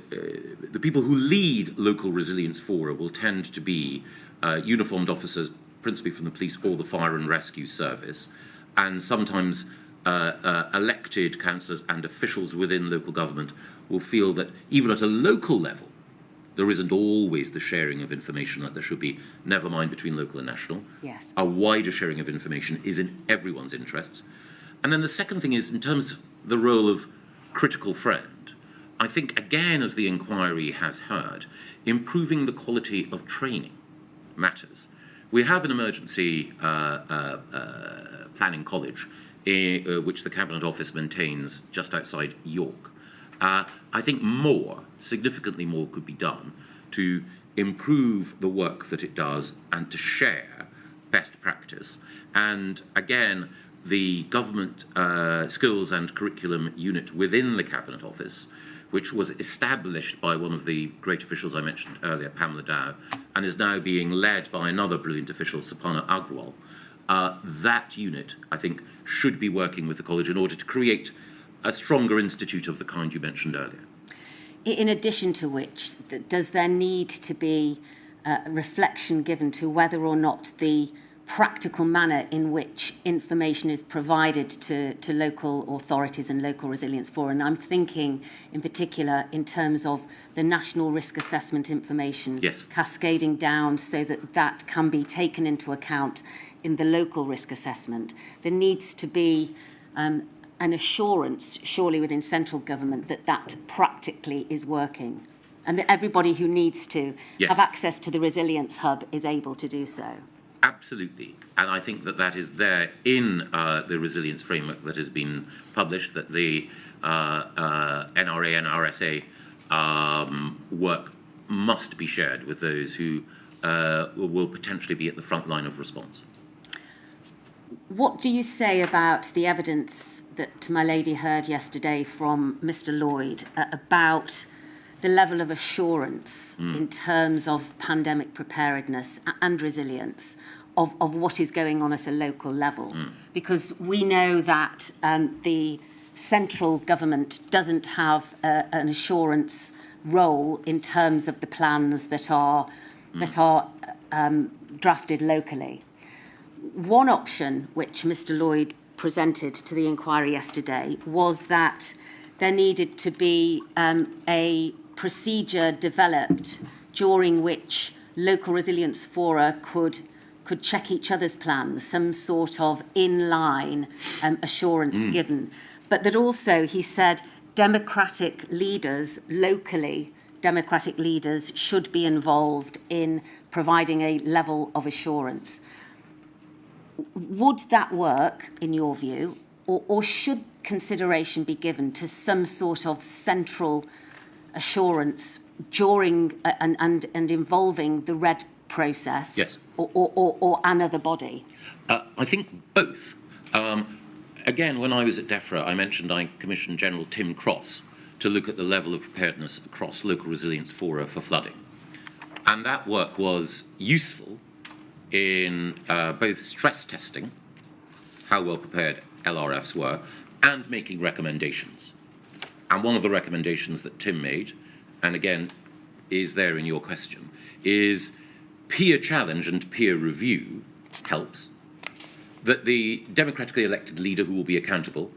people who lead local resilience fora will tend to be uniformed officers, principally from the police or the fire and rescue service, and sometimes elected councillors and officials within local government will feel that even at a local level, there isn't always the sharing of information that there should be, never mind between local and national. Yes. A wider sharing of information is in everyone's interests. And then the second thing is, in terms of the role of critical friend, I think, again, as the inquiry has heard, improving the quality of training matters. We have an emergency planning college, which the Cabinet Office maintains just outside York. I think more, significantly more, could be done to improve the work that it does and to share best practice. And again, the government skills and curriculum unit within the Cabinet Office, which was established by one of the great officials I mentioned earlier, Pamela Dow, and is now being led by another brilliant official, Sapana Agrawal. That unit, I think, should be working with the college in order to create a stronger institute of the kind you mentioned earlier. In addition to which, does there need to be reflection given to whether or not the practical manner in which information is provided to local authorities and local resilience fora? And I'm thinking in particular in terms of the national risk assessment information, yes, cascading down so that that can be taken into account in the local risk assessment. There needs to be an assurance, surely within central government, that that practically is working and that everybody who needs to have access to the Resilience Hub is able to do so. Absolutely. And I think that that is there in the resilience framework that has been published, that the NRA and RSA work must be shared with those who will potentially be at the front line of response. What do you say about the evidence that my lady heard yesterday from Mr. Lloyd about the level of assurance in terms of pandemic preparedness and resilience of what is going on at a local level? Because we know that the central government doesn't have an assurance role in terms of the plans that are drafted locally. One option which Mr. Lloyd presented to the inquiry yesterday was that there needed to be a procedure developed during which local resilience fora could check each other's plans, some sort of in-line assurance given. But that also, he said, democratic leaders, locally, democratic leaders should be involved in providing a level of assurance. Would that work, in your view, or should consideration be given to some sort of central assurance during and involving the RED process? Yes. Or another body? I think both. Again, when I was at DEFRA, I mentioned I commissioned General Tim Cross to look at the level of preparedness across local resilience fora for flooding. And that work was useful in both stress testing, how well prepared LRFs were, and making recommendations. And one of the recommendations that Tim made, and again is there in your question, is peer challenge and peer review helps, that the democratically elected leader who will be accountable,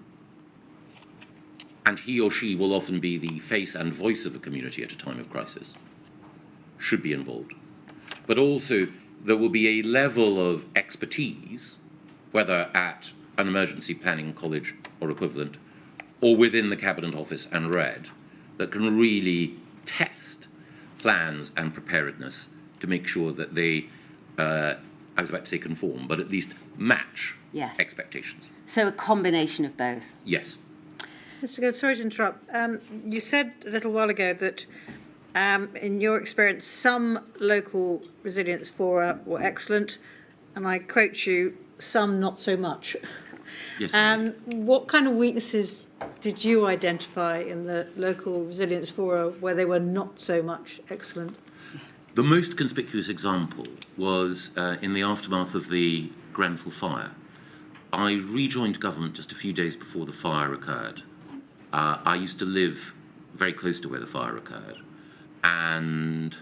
and he or she will often be the face and voice of a community at a time of crisis, should be involved. But also there will be a level of expertise, whether at an emergency planning college or equivalent, or within the Cabinet Office and RED, that can really test plans and preparedness to make sure that they, I was about to say conform, but at least match expectations. So a combination of both? Yes. Mr. Gove, sorry to interrupt. You said a little while ago that In your experience, some local resilience fora were excellent, and I quote you, some not so much. Yes. What kind of weaknesses did you identify in the local resilience fora where they were not so much excellent? The most conspicuous example was in the aftermath of the Grenfell fire. I rejoined government just a few days before the fire occurred. I used to live very close to where the fire occurred. And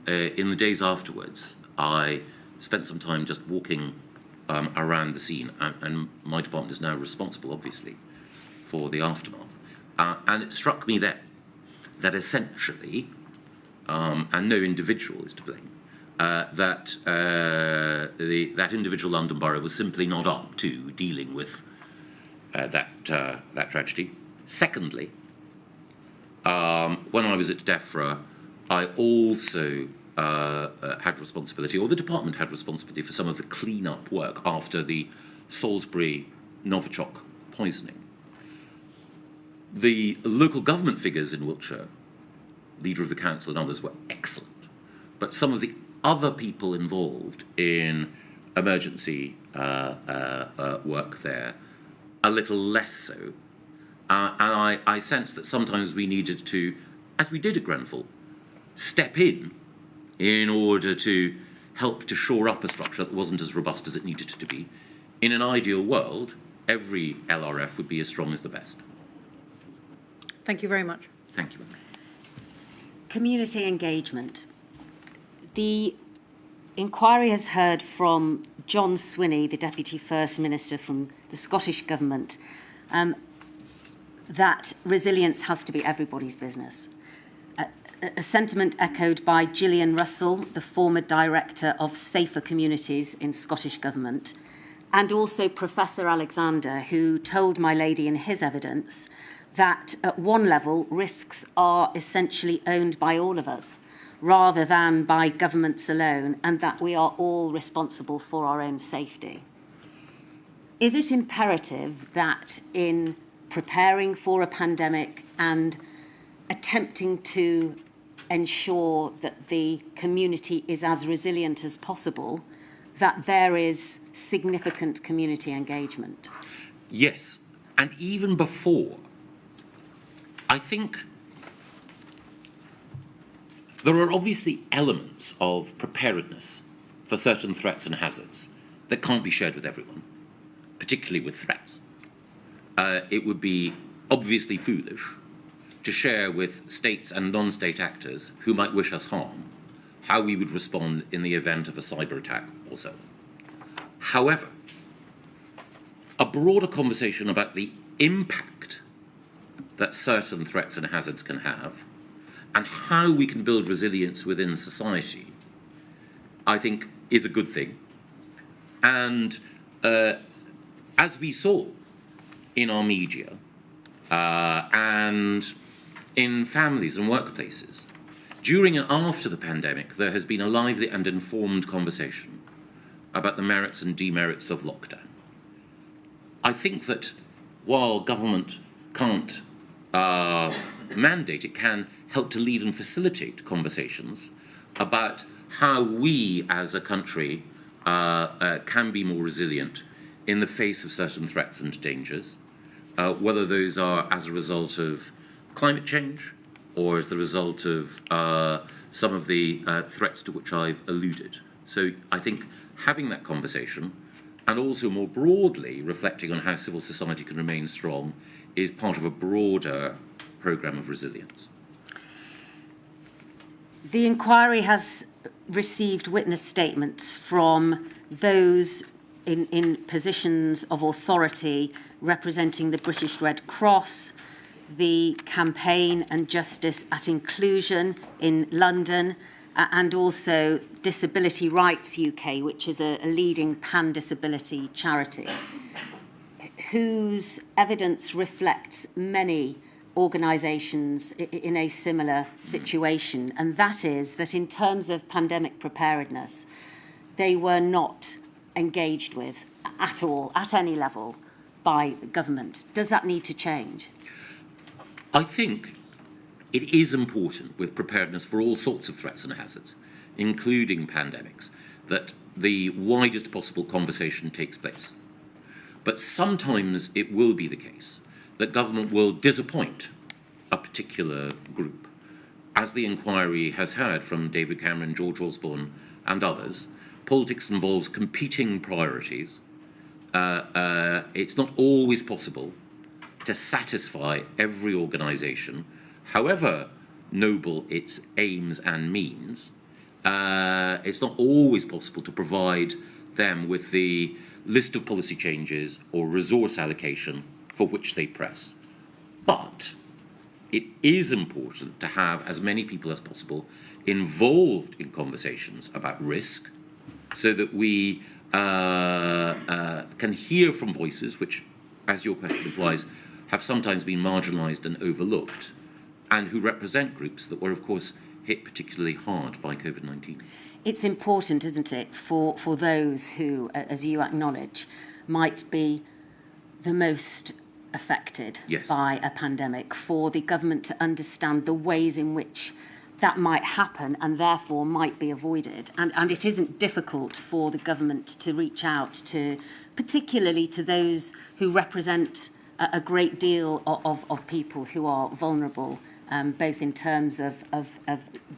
in the days afterwards, I spent some time just walking around the scene. And my department is now responsible, obviously, for the aftermath. And it struck me then that essentially, and no individual is to blame, that individual London borough was simply not up to dealing with that tragedy. Secondly, when I was at DEFRA, I also had responsibility, or the department had responsibility, for some of the clean-up work after the Salisbury Novichok poisoning. The local government figures in Wiltshire, leader of the council and others, were excellent. But some of the other people involved in emergency work there, a little less so. And I sense that sometimes we needed to, as we did at Grenfell, step in order to help to shore up a structure that wasn't as robust as it needed to be. In an ideal world, every LRF would be as strong as the best. Thank you very much. Thank you. Community engagement. The inquiry has heard from John Swinney, the Deputy First Minister from the Scottish Government, that resilience has to be everybody's business. A sentiment echoed by Gillian Russell, the former Director of Safer Communities in Scottish Government, and also Professor Alexander, who told my lady in his evidence that at one level, risks are essentially owned by all of us, rather than by governments alone, and that we are all responsible for our own safety. Is it imperative that in preparing for a pandemic and attempting to ensure that the community is as resilient as possible, that there is significant community engagement? Yes, and even before, I think there are obviously elements of preparedness for certain threats and hazards that can't be shared with everyone, particularly with threats. It would be obviously foolish to share with states and non-state actors who might wish us harm how we would respond in the event of a cyber attack or so. However, a broader conversation about the impact that certain threats and hazards can have and how we can build resilience within society, I think, is a good thing. And as we saw in our media and in families and workplaces, during and after the pandemic, there has been a lively and informed conversation about the merits and demerits of lockdown. I think that while government can't mandate, it can help to lead and facilitate conversations about how we as a country can be more resilient in the face of certain threats and dangers, whether those are as a result of climate change or as the result of some of the threats to which I've alluded. So I think having that conversation and also more broadly reflecting on how civil society can remain strong is part of a broader programme of resilience. The inquiry has received witness statements from those in positions of authority representing the British Red Cross, the Campaign and Justice at Inclusion in London, and also Disability Rights UK, which is a leading pan-disability charity, whose evidence reflects many organisations in a similar situation, and that is that in terms of pandemic preparedness, they were not engaged with at all, at any level, by the government. Does that need to change? I think it is important with preparedness for all sorts of threats and hazards, including pandemics, that the widest possible conversation takes place. But sometimes it will be the case that government will disappoint a particular group. As the inquiry has heard from David Cameron, George Osborne and others, politics involves competing priorities. It's not always possible to satisfy every organisation, however noble its aims and means. It's not always possible to provide them with the list of policy changes or resource allocation for which they press. But it is important to have as many people as possible involved in conversations about risk, so that we can hear from voices which, as your question implies, have sometimes been marginalised and overlooked, and who represent groups that were, of course, hit particularly hard by COVID-19. It's important, isn't it, for those who, as you acknowledge, might be the most affected Yes. by a pandemic, for the government to understand the ways in which that might happen and therefore might be avoided. And it isn't difficult for the government to reach out to, particularly to those who represent a great deal of people who are vulnerable, both in terms of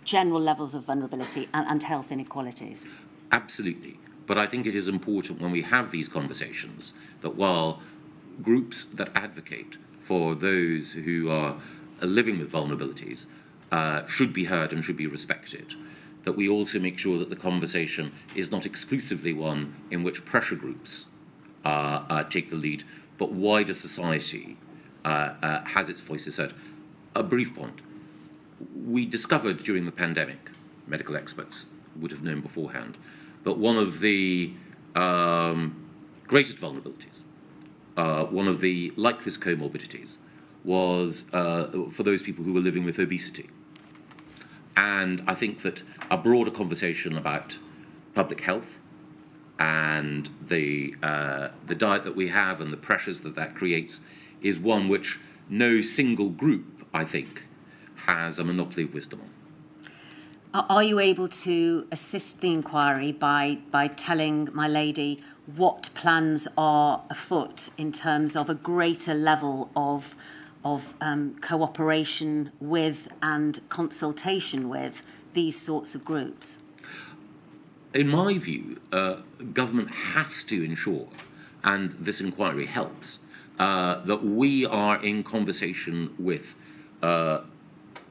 general levels of vulnerability and health inequalities. Absolutely. But I think it is important when we have these conversations that while groups that advocate for those who are living with vulnerabilities should be heard and should be respected, that we also make sure that the conversation is not exclusively one in which pressure groups take the lead, but wider society has its voices heard. A brief point. We discovered during the pandemic, medical experts would have known beforehand, that one of the greatest vulnerabilities, one of the likeliest comorbidities, was for those people who were living with obesity. And I think that a broader conversation about public health and the diet that we have and the pressures that that creates is one which no single group, I think, has a monopoly of wisdom on. Are you able to assist the inquiry by telling my lady what plans are afoot in terms of a greater level of cooperation with and consultation with these sorts of groups? In my view, government has to ensure, and this inquiry helps, that we are in conversation with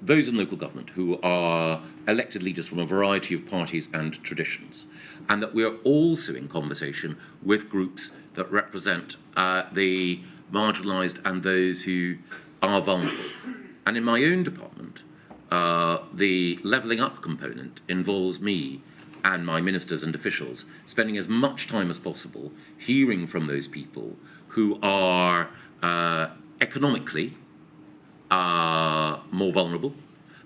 those in local government who are elected leaders from a variety of parties and traditions, and that we are also in conversation with groups that represent the marginalised and those who are vulnerable. And in my own department, the levelling up component involves me and my ministers and officials spending as much time as possible hearing from those people who are economically more vulnerable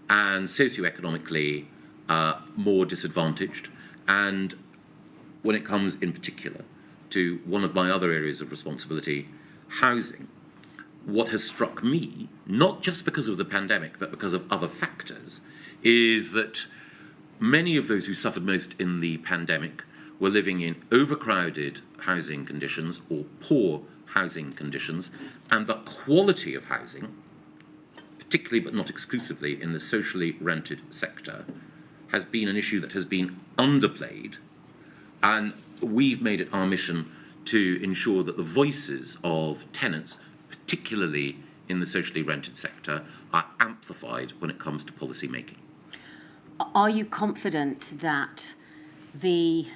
and socioeconomically more disadvantaged. And when it comes in particular to one of my other areas of responsibility, housing, what has struck me, not just because of the pandemic, but because of other factors, is that many of those who suffered most in the pandemic were living in overcrowded housing conditions or poor housing conditions, and the quality of housing, particularly but not exclusively in the socially rented sector, has been an issue that has been underplayed, and we've made it our mission to ensure that the voices of tenants, particularly in the socially rented sector, are amplified when it comes to policy making. Are you confident that the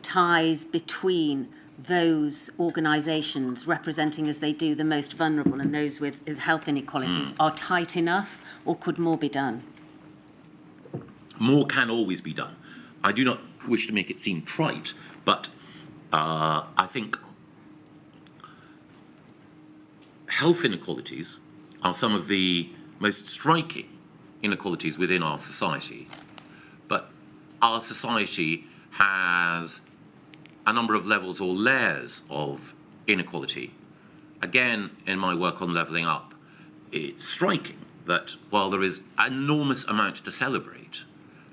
ties between those organisations representing as they do the most vulnerable and those with health inequalities are tight enough, or could more be done? More can always be done. I do not wish to make it seem trite, but I think health inequalities are some of the most striking inequalities within our society. But our society has a number of levels or layers of inequality. Again, in my work on levelling up, it's striking that while there is an enormous amount to celebrate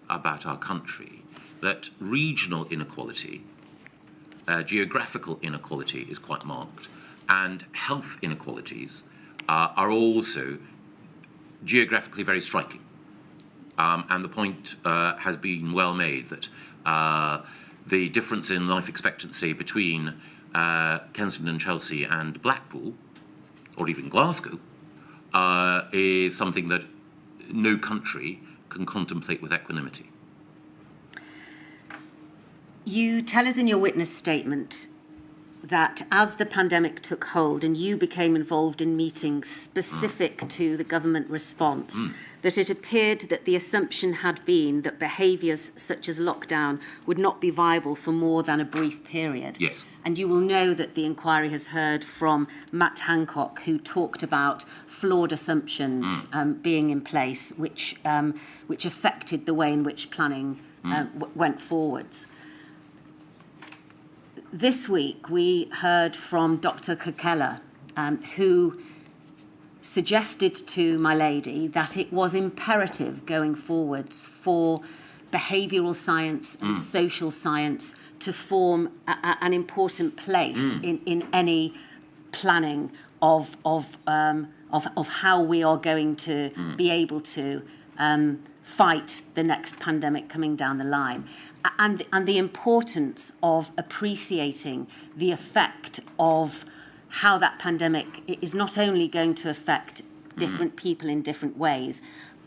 about our country, that regional inequality, geographical inequality is quite marked, and health inequalities are also geographically very striking. And the point has been well made that the difference in life expectancy between Kensington and Chelsea and Blackpool, or even Glasgow, is something that no country can contemplate with equanimity. You tell us in your witness statement that as the pandemic took hold and you became involved in meetings specific to the government response, that it appeared that the assumption had been that behaviours such as lockdown would not be viable for more than a brief period. Yes. And you will know that the inquiry has heard from Matt Hancock, who talked about flawed assumptions being in place, which affected the way in which planning went forwards. This week, we heard from Dr. Kekela, who suggested to my lady that it was imperative going forwards for behavioural science and social science to form an important place in any planning of how we are going to be able to fight the next pandemic coming down the line. And the importance of appreciating the effect of how that pandemic is not only going to affect different people in different ways,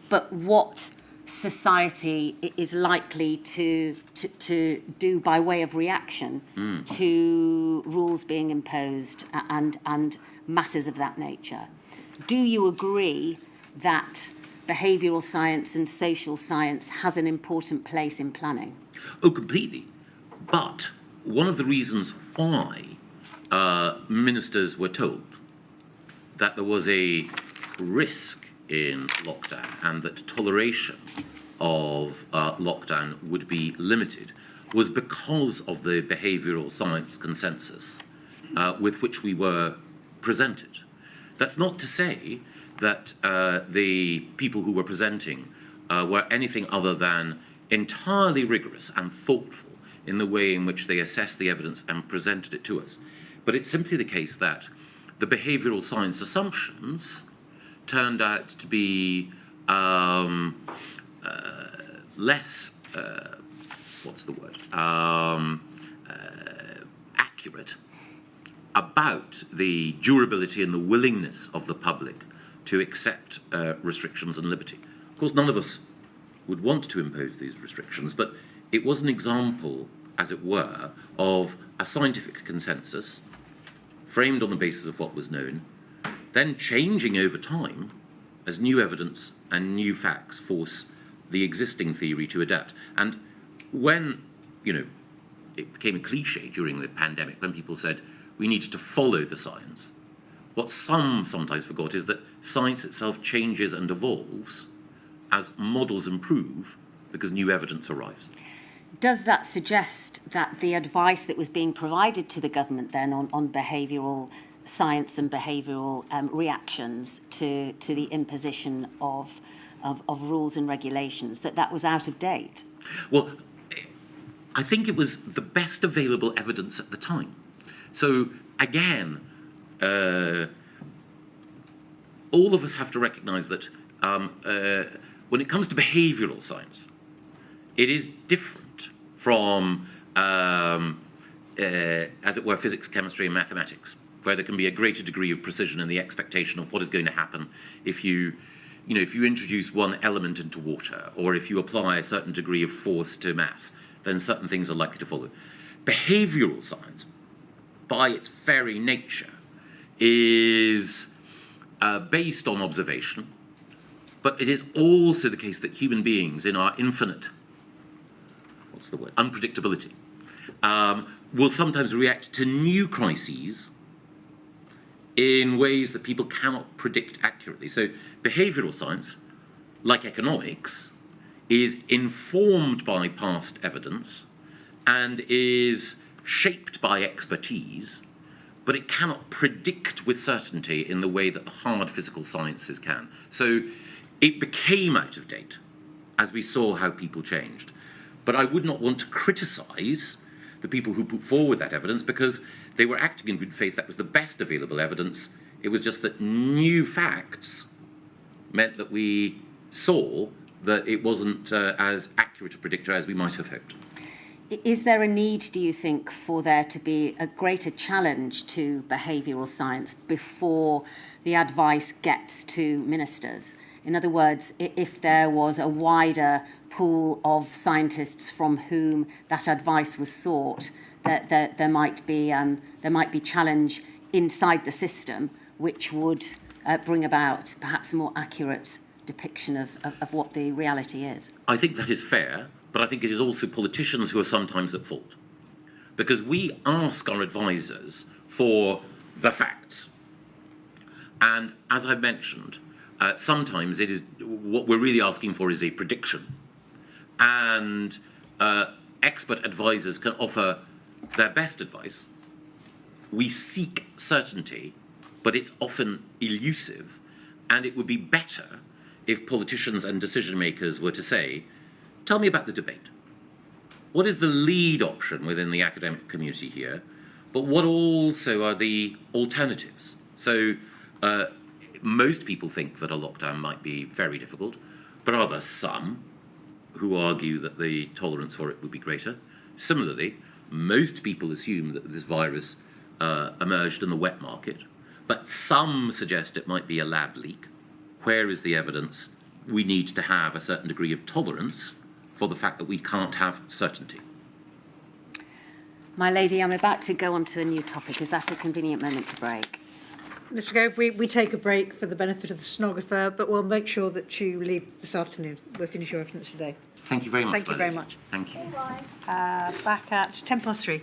but what society is likely to do by way of reaction to rules being imposed and matters of that nature. Do you agree that behavioural science and social science has an important place in planning? Oh, completely. But one of the reasons why ministers were told that there was a risk in lockdown and that toleration of lockdown would be limited was because of the behavioural science consensus with which we were presented. That's not to say that the people who were presenting were anything other than entirely rigorous and thoughtful in the way in which they assessed the evidence and presented it to us. But it's simply the case that the behavioural science assumptions turned out to be less, accurate about the durability and the willingness of the public to accept restrictions and liberty. Of course, none of us would want to impose these restrictions, but it was an example, as it were, of a scientific consensus framed on the basis of what was known, then changing over time as new evidence and new facts force the existing theory to adapt. And when, it became a cliche during the pandemic, when people said we needed to follow the science, what some sometimes forgot is that science itself changes and evolves as models improve because new evidence arrives. Does that suggest that the advice that was being provided to the government then on behavioural science and behavioural reactions to the imposition of rules and regulations, that was out of date? Well, I think it was the best available evidence at the time. So again, all of us have to recognise that when it comes to behavioural science, it is different from, as it were, physics, chemistry, and mathematics, where there can be a greater degree of precision in the expectation of what is going to happen if you introduce one element into water, or if you apply a certain degree of force to mass, then certain things are likely to follow. Behavioural science, by its very nature, is based on observation, but it is also the case that human beings, in our infinite, unpredictability, will sometimes react to new crises in ways that people cannot predict accurately. So behavioural science, like economics, is informed by past evidence and is shaped by expertise, but it cannot predict with certainty in the way that the hard physical sciences can. So It became out of date as we saw how people changed. But I would not want to criticise the people who put forward that evidence because they were acting in good faith. That was the best available evidence. It was just that new facts meant that we saw that it wasn't as accurate a predictor as we might have hoped. Is there a need, do you think, for there to be a greater challenge to behavioural science before the advice gets to ministers? In other words, if there was a wider pool of scientists from whom that advice was sought, that there might be challenge inside the system which would bring about perhaps a more accurate depiction of what the reality is. I think that is fair, but I think it is also politicians who are sometimes at fault. Because we ask our advisors for the facts. And as I've mentioned, sometimes it is what we're really asking for is a prediction. And expert advisors can offer their best advice. We seek certainty, but it's often elusive. And it would be better if politicians and decision makers were to say, tell me about the debate. What is the lead option within the academic community here? But what also are the alternatives? So most people think that a lockdown might be very difficult, but are there some who argue that the tolerance for it would be greater? Similarly, most people assume that this virus emerged in the wet market, but some suggest it might be a lab leak. Where is the evidence? We need to have a certain degree of tolerance for the fact that we can't have certainty. My lady, I'm about to go on to a new topic. Is that a convenient moment to break? Mr. Gove, we take a break for the benefit of the stenographer, but we'll make sure that you leave this afternoon. We'll finish your evidence today. Thank you very much. Thank you very much. Thank you. Back at 3:10.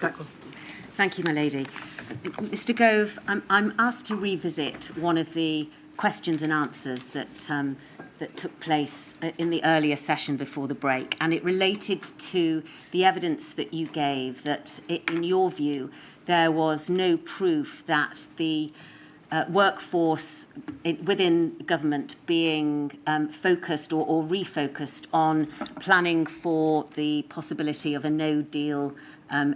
Blackwell. Thank you, my lady. Mr. Gove, I'm asked to revisit one of the questions and answers that that took place in the earlier session before the break, and it related to the evidence that you gave that, in your view, there was no proof that the workforce within government being focused or refocused on planning for the possibility of a no-deal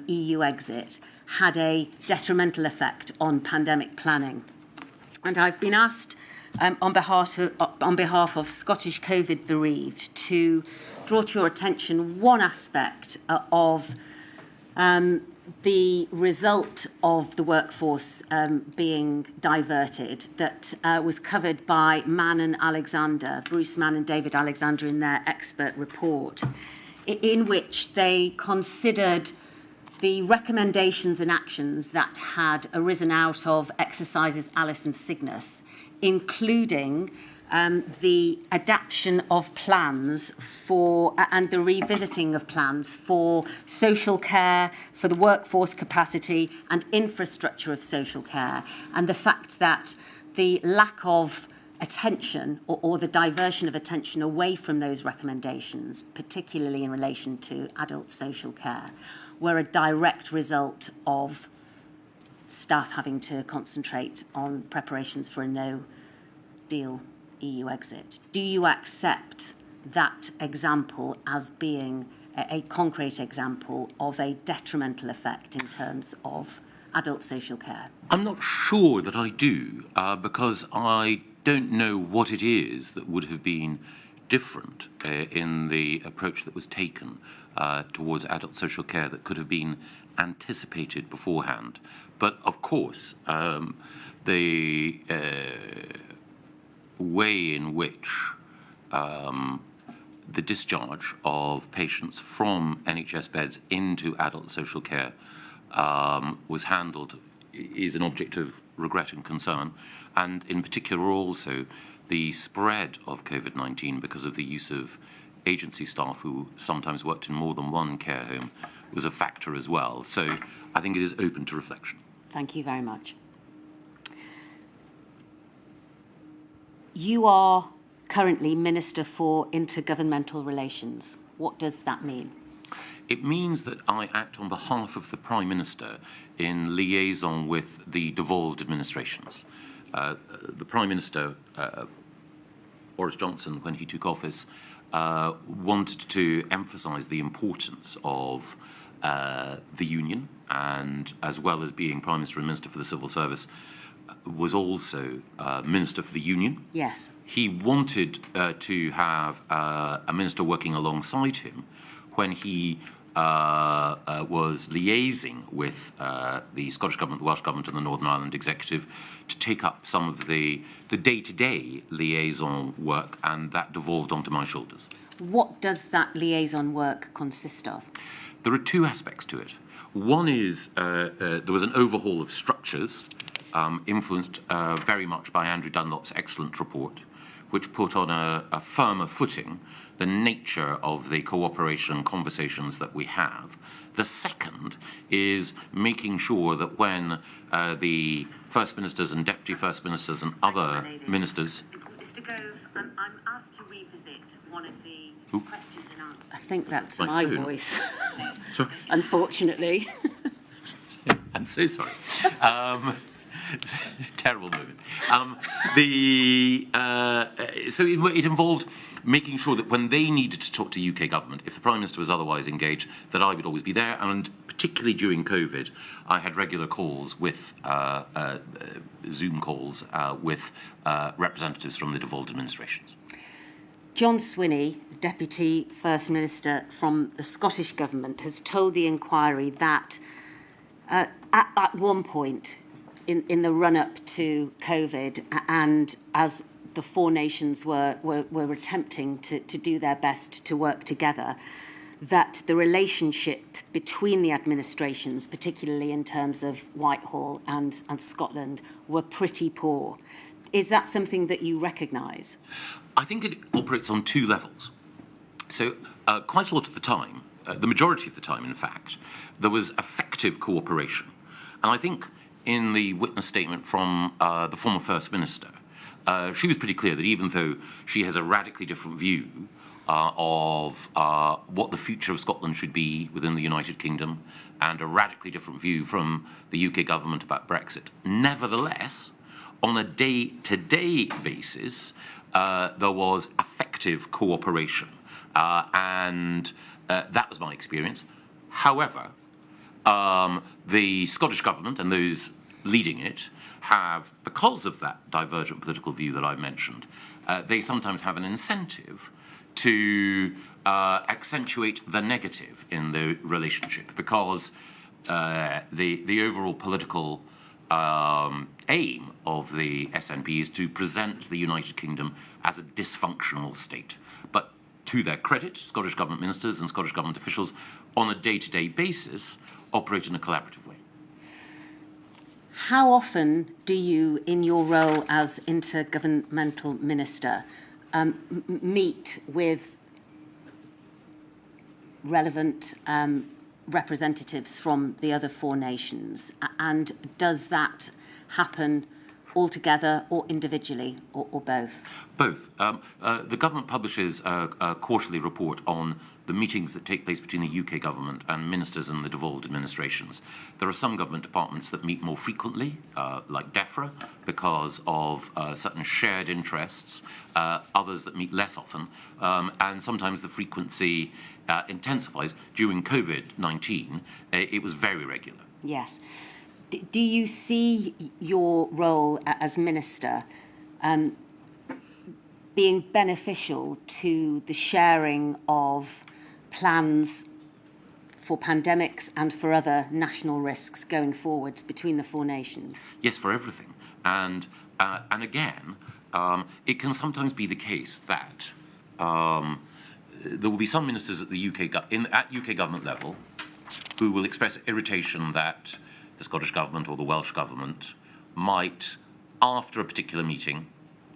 EU exit had a detrimental effect on pandemic planning. And I've been asked on behalf of Scottish COVID bereaved to draw to your attention one aspect of the result of the workforce being diverted that was covered by Mann and Alexander, Bruce Mann and David Alexander, in their expert report, in which they considered the recommendations and actions that had arisen out of exercises Alice and Cygnus, including the adaptation of plans for and the revisiting of plans for social care, for the workforce capacity and infrastructure of social care, and the fact that the lack of attention or the diversion of attention away from those recommendations, particularly in relation to adult social care, were a direct result of staff having to concentrate on preparations for a no-deal EU exit. Do you accept that example as being a concrete example of a detrimental effect in terms of adult social care? I'm not sure that I do, because I don't know what it is that would have been different in the approach that was taken towards adult social care that could have been anticipated beforehand. But of course, the way in which the discharge of patients from NHS beds into adult social care was handled is an object of regret and concern, and in particular also the spread of COVID-19 because of the use of agency staff who sometimes worked in more than one care home was a factor as well. So I think it is open to reflection. Thank you very much. You are currently Minister for Intergovernmental Relations. What does that mean? It means that I act on behalf of the Prime Minister in liaison with the devolved administrations. The Prime Minister, Boris Johnson, when he took office, wanted to emphasise the importance of the union, and as well as being Prime Minister and Minister for the Civil Service, was also Minister for the Union. Yes. He wanted to have a minister working alongside him when he was liaising with the Scottish Government, the Welsh Government and the Northern Ireland Executive to take up some of the day-to-day liaison work, and that devolved onto my shoulders. What does that liaison work consist of? There are two aspects to it. One is there was an overhaul of structures, influenced very much by Andrew Dunlop's excellent report, which put on a firmer footing the nature of the cooperation and conversations that we have. The second is making sure that when the First Ministers and Deputy First Ministers and other ministers... Mr Gove, I'm asked to revisit one of the questions and answers. I think that's My phone. voice, Sorry. unfortunately. I'm so sorry. It's a terrible moment. So it involved making sure that when they needed to talk to UK government, if the Prime Minister was otherwise engaged, that I would always be there. And particularly during COVID, I had regular calls with Zoom calls with representatives from the devolved administrations. John Swinney, Deputy First Minister from the Scottish Government, has told the inquiry that at one point in the run-up to COVID, and as the four nations were attempting to do their best to work together, that the relationship between the administrations, particularly in terms of Whitehall and Scotland, were pretty poor. Is that something that you recognise? I think it operates on two levels. So quite a lot of the time, the majority of the time, in fact, there was effective cooperation. And I think in the witness statement from the former First Minister, she was pretty clear that even though she has a radically different view of what the future of Scotland should be within the United Kingdom, and a radically different view from the UK government about Brexit, nevertheless, on a day-to-day basis, there was effective cooperation. And that was my experience. However, the Scottish government and those leading it have, because of that divergent political view that I mentioned, they sometimes have an incentive to accentuate the negative in the relationship, because the overall political aim of the SNP is to present the United Kingdom as a dysfunctional state. But to their credit, Scottish Government ministers and Scottish Government officials on a day-to-day basis operate in a collaborative way. How often do you, in your role as intergovernmental minister, meet with relevant representatives from the other four nations? And does that happen altogether or individually, or both? Both. The government publishes a quarterly report on the meetings that take place between the UK government and ministers in the devolved administrations. There are some government departments that meet more frequently, like DEFRA, because of certain shared interests, others that meet less often, and sometimes the frequency intensifies. During COVID-19, it was very regular. Yes. Do you see your role as minister being beneficial to the sharing of plans for pandemics and for other national risks going forwards between the four nations? Yes, for everything. And again, it can sometimes be the case that there will be some ministers at the at UK government level who will express irritation that the Scottish government or the Welsh government might, after a particular meeting,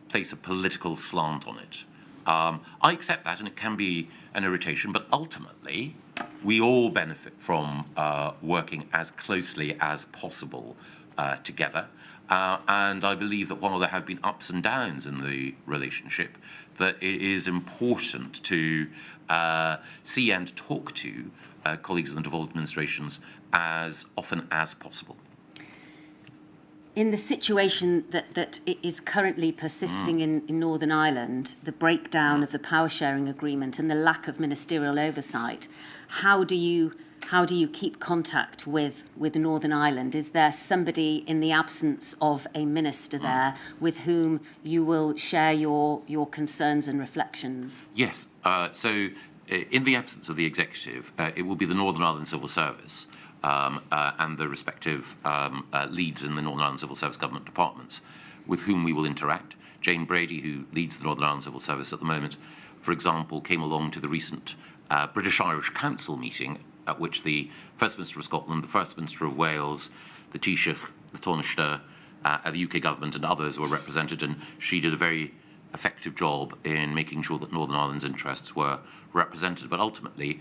place a political slant on it. I accept that, and it can be an irritation, but ultimately, we all benefit from working as closely as possible together. And I believe that while there have been ups and downs in the relationship, that it is important to see and talk to colleagues in the devolved administrations as often as possible. In the situation that is currently persisting in Northern Ireland, the breakdown of the power sharing agreement and the lack of ministerial oversight, how do you keep contact with Northern Ireland? Is there somebody in the absence of a minister there with whom you will share your concerns and reflections? Yes. So in the absence of the executive, it will be the Northern Ireland Civil Service and the respective leads in the Northern Ireland Civil Service government departments with whom we will interact. Jane Brady, who leads the Northern Ireland Civil Service at the moment, for example, came along to the recent British-Irish Council meeting at which the First Minister of Scotland, the First Minister of Wales, the Taoiseach, the Taoiseach, the UK government and others were represented, and she did a very effective job in making sure that Northern Ireland's interests were represented. But ultimately,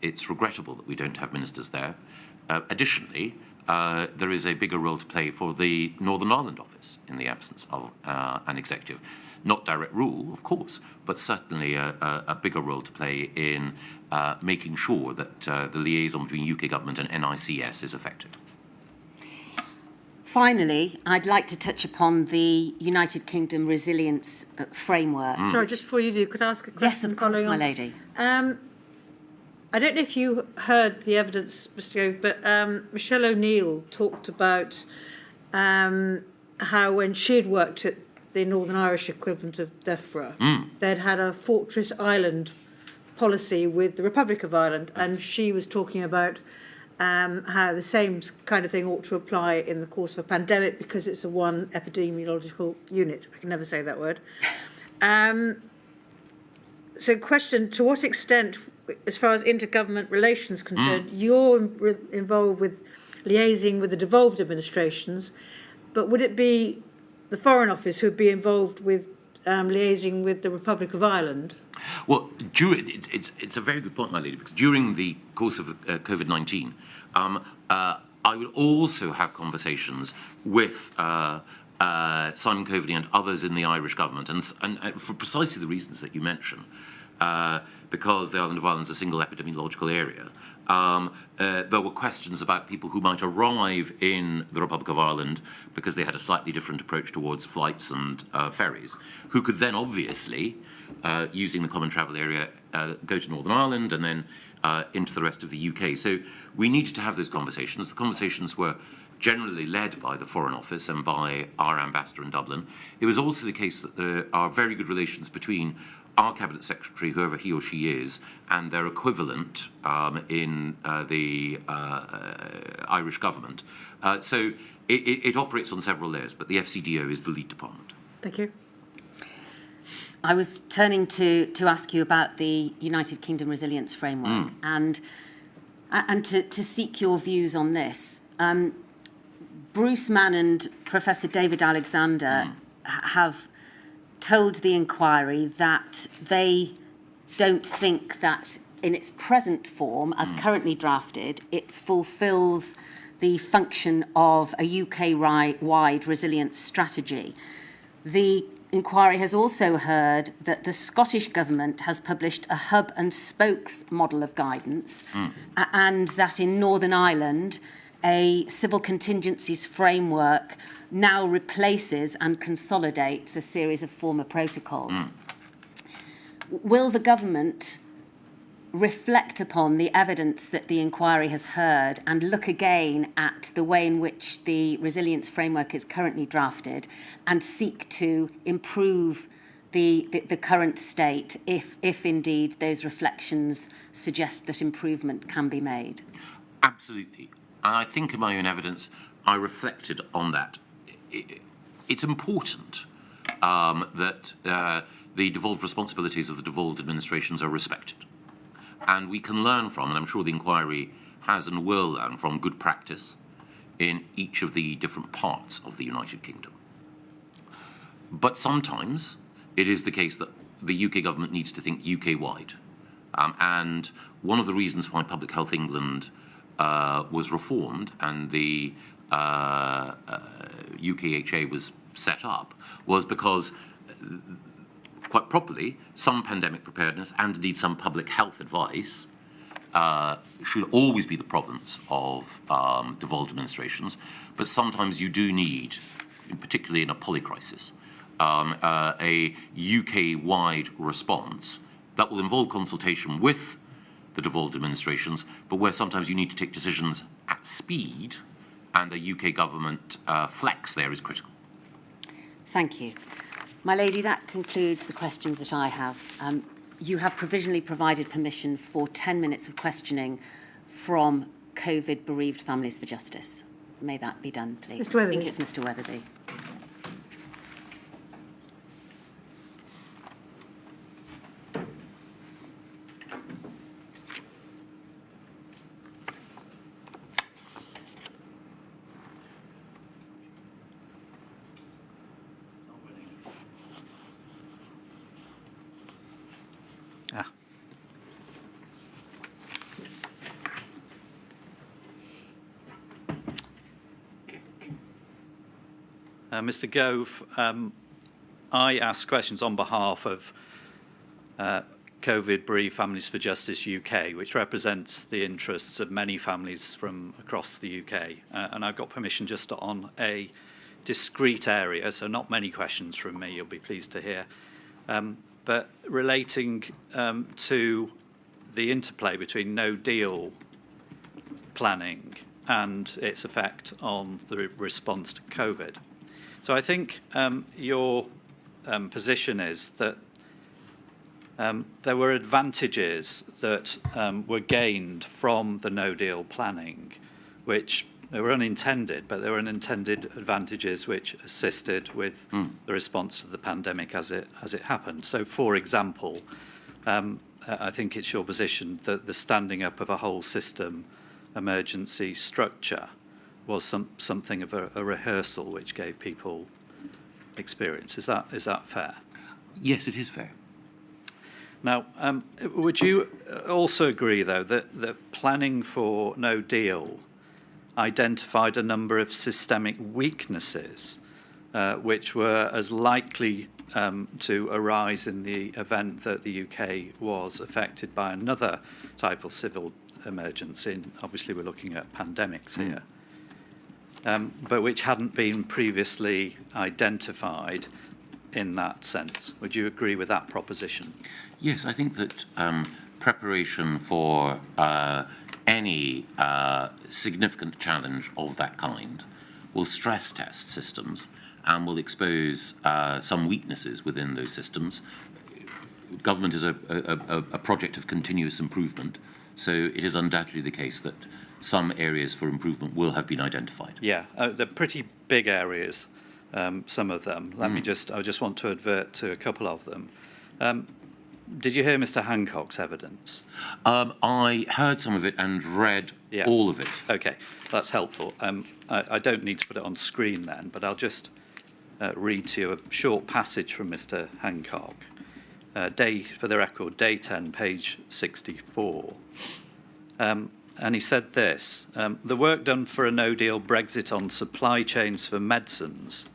it's regrettable that we don't have ministers there. Additionally, there is a bigger role to play for the Northern Ireland office in the absence of an executive. Not direct rule, of course, but certainly a bigger role to play in making sure that the liaison between UK government and NICS is effective. Finally, I'd like to touch upon the United Kingdom resilience framework. Sorry, just before you do, could I ask a question? Yes, of course, my lady. I don't know if you heard the evidence, Mr. Gove, but Michelle O'Neill talked about how when she had worked at the Northern Irish equivalent of DEFRA, they'd had a Fortress Island policy with the Republic of Ireland, and she was talking about how the same kind of thing ought to apply in the course of a pandemic because it's a one epidemiological unit. I can never say that word. So question, to what extent, as far as intergovernment relations concerned, you're involved with liaising with the devolved administrations, but would it be the Foreign Office who would be involved with liaising with the Republic of Ireland? Well, it's a very good point, my lady, because during the course of COVID-19, I would also have conversations with Simon Coveney and others in the Irish government, and for precisely the reasons that you mention, because the island of Ireland is a single epidemiological area. There were questions about people who might arrive in the Republic of Ireland because they had a slightly different approach towards flights and ferries, who could then obviously, using the common travel area, go to Northern Ireland and then into the rest of the UK. So we needed to have those conversations. The conversations were generally led by the Foreign Office and by our ambassador in Dublin. It was also the case that there are very good relations between our Cabinet Secretary, whoever he or she is, and their equivalent in the Irish government. So it operates on several layers, but the FCDO is the lead department. Thank you. I was turning to ask you about the United Kingdom Resilience Framework and to seek your views on this. Bruce Mann and Professor David Alexander have told the inquiry that they don't think that in its present form, as currently drafted, it fulfills the function of a UK-wide resilience strategy. The inquiry has also heard that the Scottish Government has published a hub and spokes model of guidance, and that in Northern Ireland, a civil contingencies framework now replaces and consolidates a series of former protocols. Will the government reflect upon the evidence that the inquiry has heard and look again at the way in which the resilience framework is currently drafted and seek to improve the current state if indeed those reflections suggest that improvement can be made? Absolutely. And I think in my own evidence, I reflected on that. It's important that the devolved responsibilities of the devolved administrations are respected. And we can learn from, and I'm sure the inquiry has and will learn from, good practice in each of the different parts of the United Kingdom. But sometimes it is the case that the UK government needs to think UK-wide. And one of the reasons why Public Health England was reformed and the UKHA was set up was because, quite properly, some pandemic preparedness and indeed some public health advice should always be the province of devolved administrations, but sometimes you do need, particularly in a polycrisis, a UK-wide response that will involve consultation with the devolved administrations, but where sometimes you need to take decisions at speed, and the UK government flex there is critical. Thank you. My lady, that concludes the questions that I have. You have provisionally provided permission for 10 minutes of questioning from COVID-bereaved Families for Justice. May that be done, please. Mr. Weatherby. I think it's Mr. Weatherby. Mr. Gove, I ask questions on behalf of COVID-bereaved Families for Justice UK, which represents the interests of many families from across the UK. And I've got permission just on a discrete area, so not many questions from me, you'll be pleased to hear, but relating to the interplay between no-deal planning and its effect on the response to COVID. So I think your position is that there were advantages that were gained from the no-deal planning, which they were unintended, but they were unintended advantages which assisted with the response to the pandemic as it happened. So, for example, I think it's your position that the standing up of a whole system emergency structure was something of a rehearsal which gave people experience. Is that fair? Yes, it is fair. Now, would you also agree, though, that the planning for no deal identified a number of systemic weaknesses which were as likely to arise in the event that the UK was affected by another type of civil emergency? And obviously, we're looking at pandemics here, but which hadn't been previously identified in that sense. Would you agree with that proposition? Yes, I think that preparation for any significant challenge of that kind will stress test systems and will expose some weaknesses within those systems. Government is a project of continuous improvement, so it is undoubtedly the case that some areas for improvement will have been identified. Yeah, they're pretty big areas, some of them. I just want to advert to a couple of them. Did you hear Mr. Hancock's evidence? I heard some of it and read all of it. Okay, that's helpful. I don't need to put it on screen then, but I'll just read to you a short passage from Mr. Hancock. For the record, day 10, page 64. And he said this, the work done for a no-deal Brexit on supply chains for medicines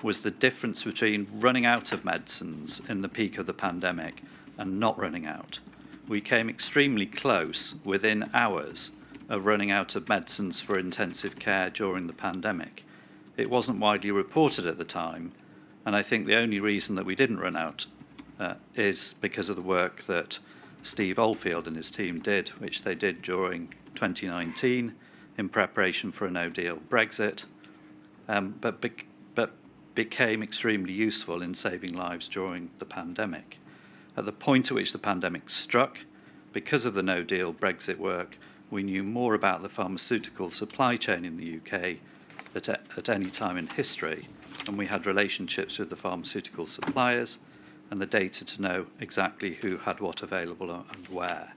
was the difference between running out of medicines in the peak of the pandemic and not running out. We came extremely close, within hours, of running out of medicines for intensive care during the pandemic. It wasn't widely reported at the time, and I think the only reason that we didn't run out is because of the work that Steve Oldfield and his team did, which they did during 2019 in preparation for a no-deal Brexit, but became extremely useful in saving lives during the pandemic. At the point at which the pandemic struck, because of the no-deal Brexit work, we knew more about the pharmaceutical supply chain in the UK than at any time in history, and we had relationships with the pharmaceutical suppliers and the data to know exactly who had what available and where.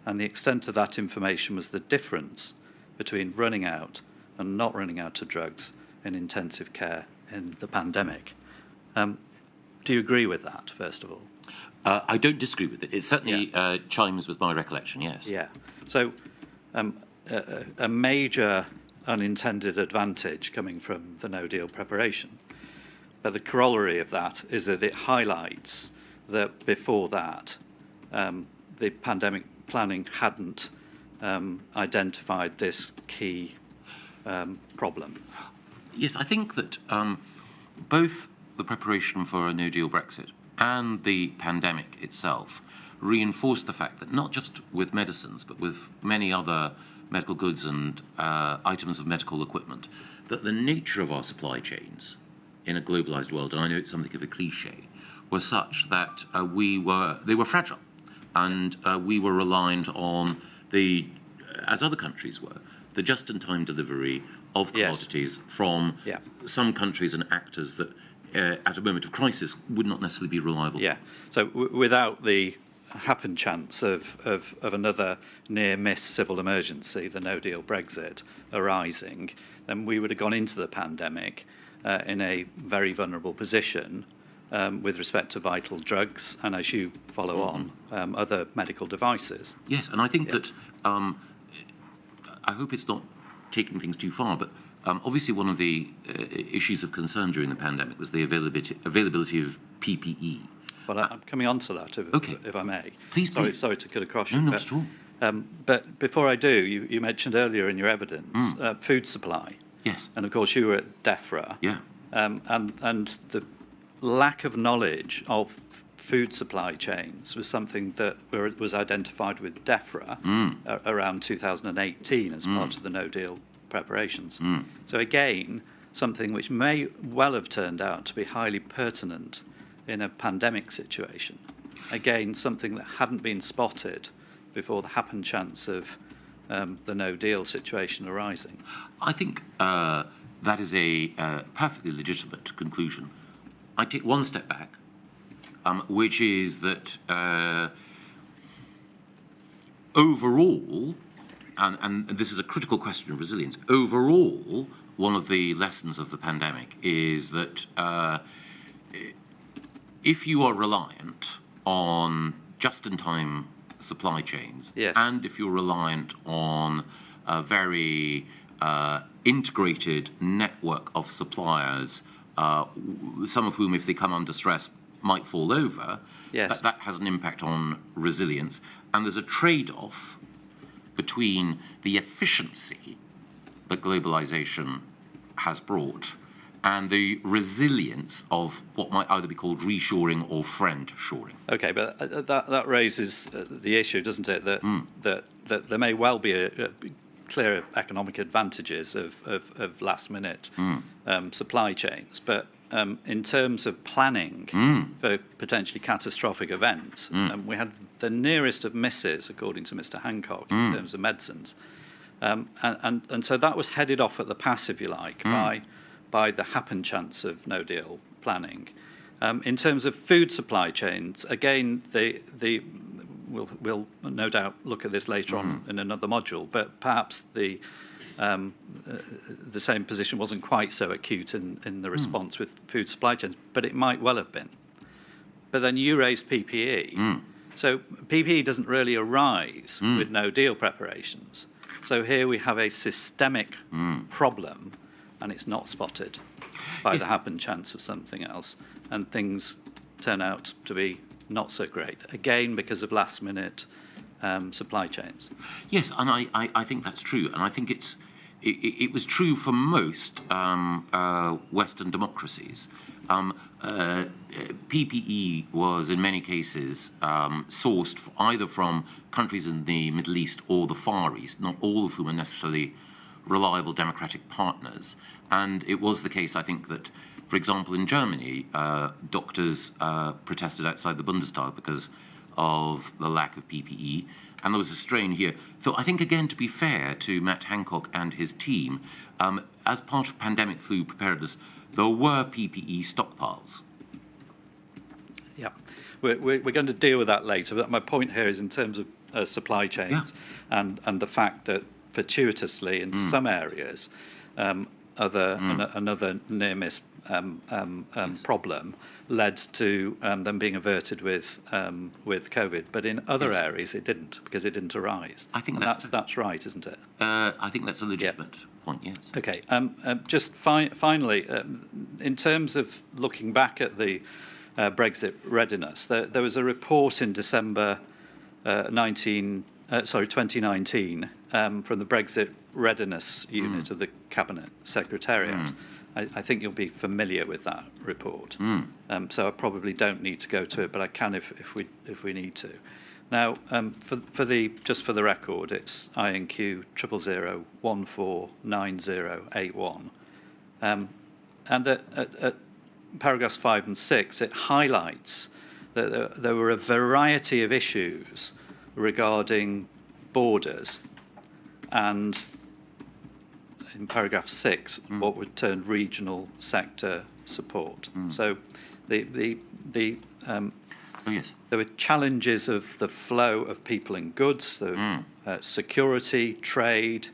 And the extent of that information was the difference between running out and not running out of drugs in intensive care in the pandemic. Do you agree with that, first of all? I don't disagree with it. It certainly chimes with my recollection, yes. Yeah. So a major unintended advantage coming from the no-deal preparation. But the corollary of that is that it highlights that before that, the pandemic planning hadn't identified this key problem. Yes, I think that both the preparation for a no-deal Brexit and the pandemic itself reinforced the fact that not just with medicines, but with many other medical goods and items of medical equipment, that the nature of our supply chains in a globalized world, and I know it's something of a cliche, was such that they were fragile, and we were reliant on as other countries were, the just-in-time delivery of commodities from some countries and actors that at a moment of crisis would not necessarily be reliable. Yeah, so without the happen chance of another near-miss civil emergency, the no-deal Brexit, arising, then we would have gone into the pandemic in a very vulnerable position with respect to vital drugs and, as you follow on, other medical devices. Yes, and I think that, I hope it's not taking things too far, but obviously one of the issues of concern during the pandemic was the availability of PPE. Well, I'm coming on to that, if I may. Please. Sorry to cut across you. No, not at all. But before I do, you mentioned earlier in your evidence food supply. Yes. And of course, you were at DEFRA. Yeah. And the lack of knowledge of food supply chains was something that was identified with DEFRA around 2018 as part of the no-deal preparations. So again, something which may well have turned out to be highly pertinent in a pandemic situation. Again, something that hadn't been spotted before the happen chance of the no-deal situation arising. I think that is a perfectly legitimate conclusion. I take one step back, which is that overall, and this is a critical question of resilience, overall, one of the lessons of the pandemic is that if you are reliant on just-in-time supply chains, Yes. and if you're reliant on a very integrated network of suppliers, some of whom, if they come under stress, might fall over, Yes. that has an impact on resilience. And there's a trade-off between the efficiency that globalization has brought and the resilience of what might either be called reshoring or friend-shoring. Okay, but that raises the issue, doesn't it? That there may well be a clear economic advantages of last-minute supply chains, but in terms of planning for potentially catastrophic events, we had the nearest of misses, according to Mr. Hancock, in terms of medicines, and so that was headed off at the pass, if you like, by the happen chance of no deal planning. In terms of food supply chains, again, we'll no doubt look at this later on in another module, but perhaps the same position wasn't quite so acute in the response with food supply chains, but it might well have been. But then you raised PPE. So PPE doesn't really arise with no deal preparations. So here we have a systemic problem, and it's not spotted by the happen chance of something else, and things turn out to be not so great, again because of last-minute supply chains. Yes, and I think that's true, and I think it was true for most Western democracies. PPE was in many cases sourced either from countries in the Middle East or the Far East, not all of whom are necessarily reliable democratic partners. And it was the case, I think, that, for example, in Germany, doctors protested outside the Bundestag because of the lack of PPE, and there was a strain here. So I think, again, to be fair to Matt Hancock and his team, as part of pandemic flu preparedness, there were PPE stockpiles. Yeah, we're going to deal with that later, but my point here is in terms of supply chains and the fact that fortuitously in some areas, another near-miss problem led to them being averted with COVID, but in other areas it didn't, because it didn't arise. I think that's right, isn't it? I think that's a legitimate point. Yes. Okay. Just finally, in terms of looking back at the Brexit readiness, there was a report in December 2019 from the Brexit Readiness Unit of the Cabinet Secretariat. I think you'll be familiar with that report. So I probably don't need to go to it, but I can if we need to. Now, just for the record, it's INQ 000149081, and at paragraphs 5 and 6, it highlights that there were a variety of issues regarding borders, and in paragraph 6, what would turn regional sector support. So there were challenges of the flow of people and goods, security, trade,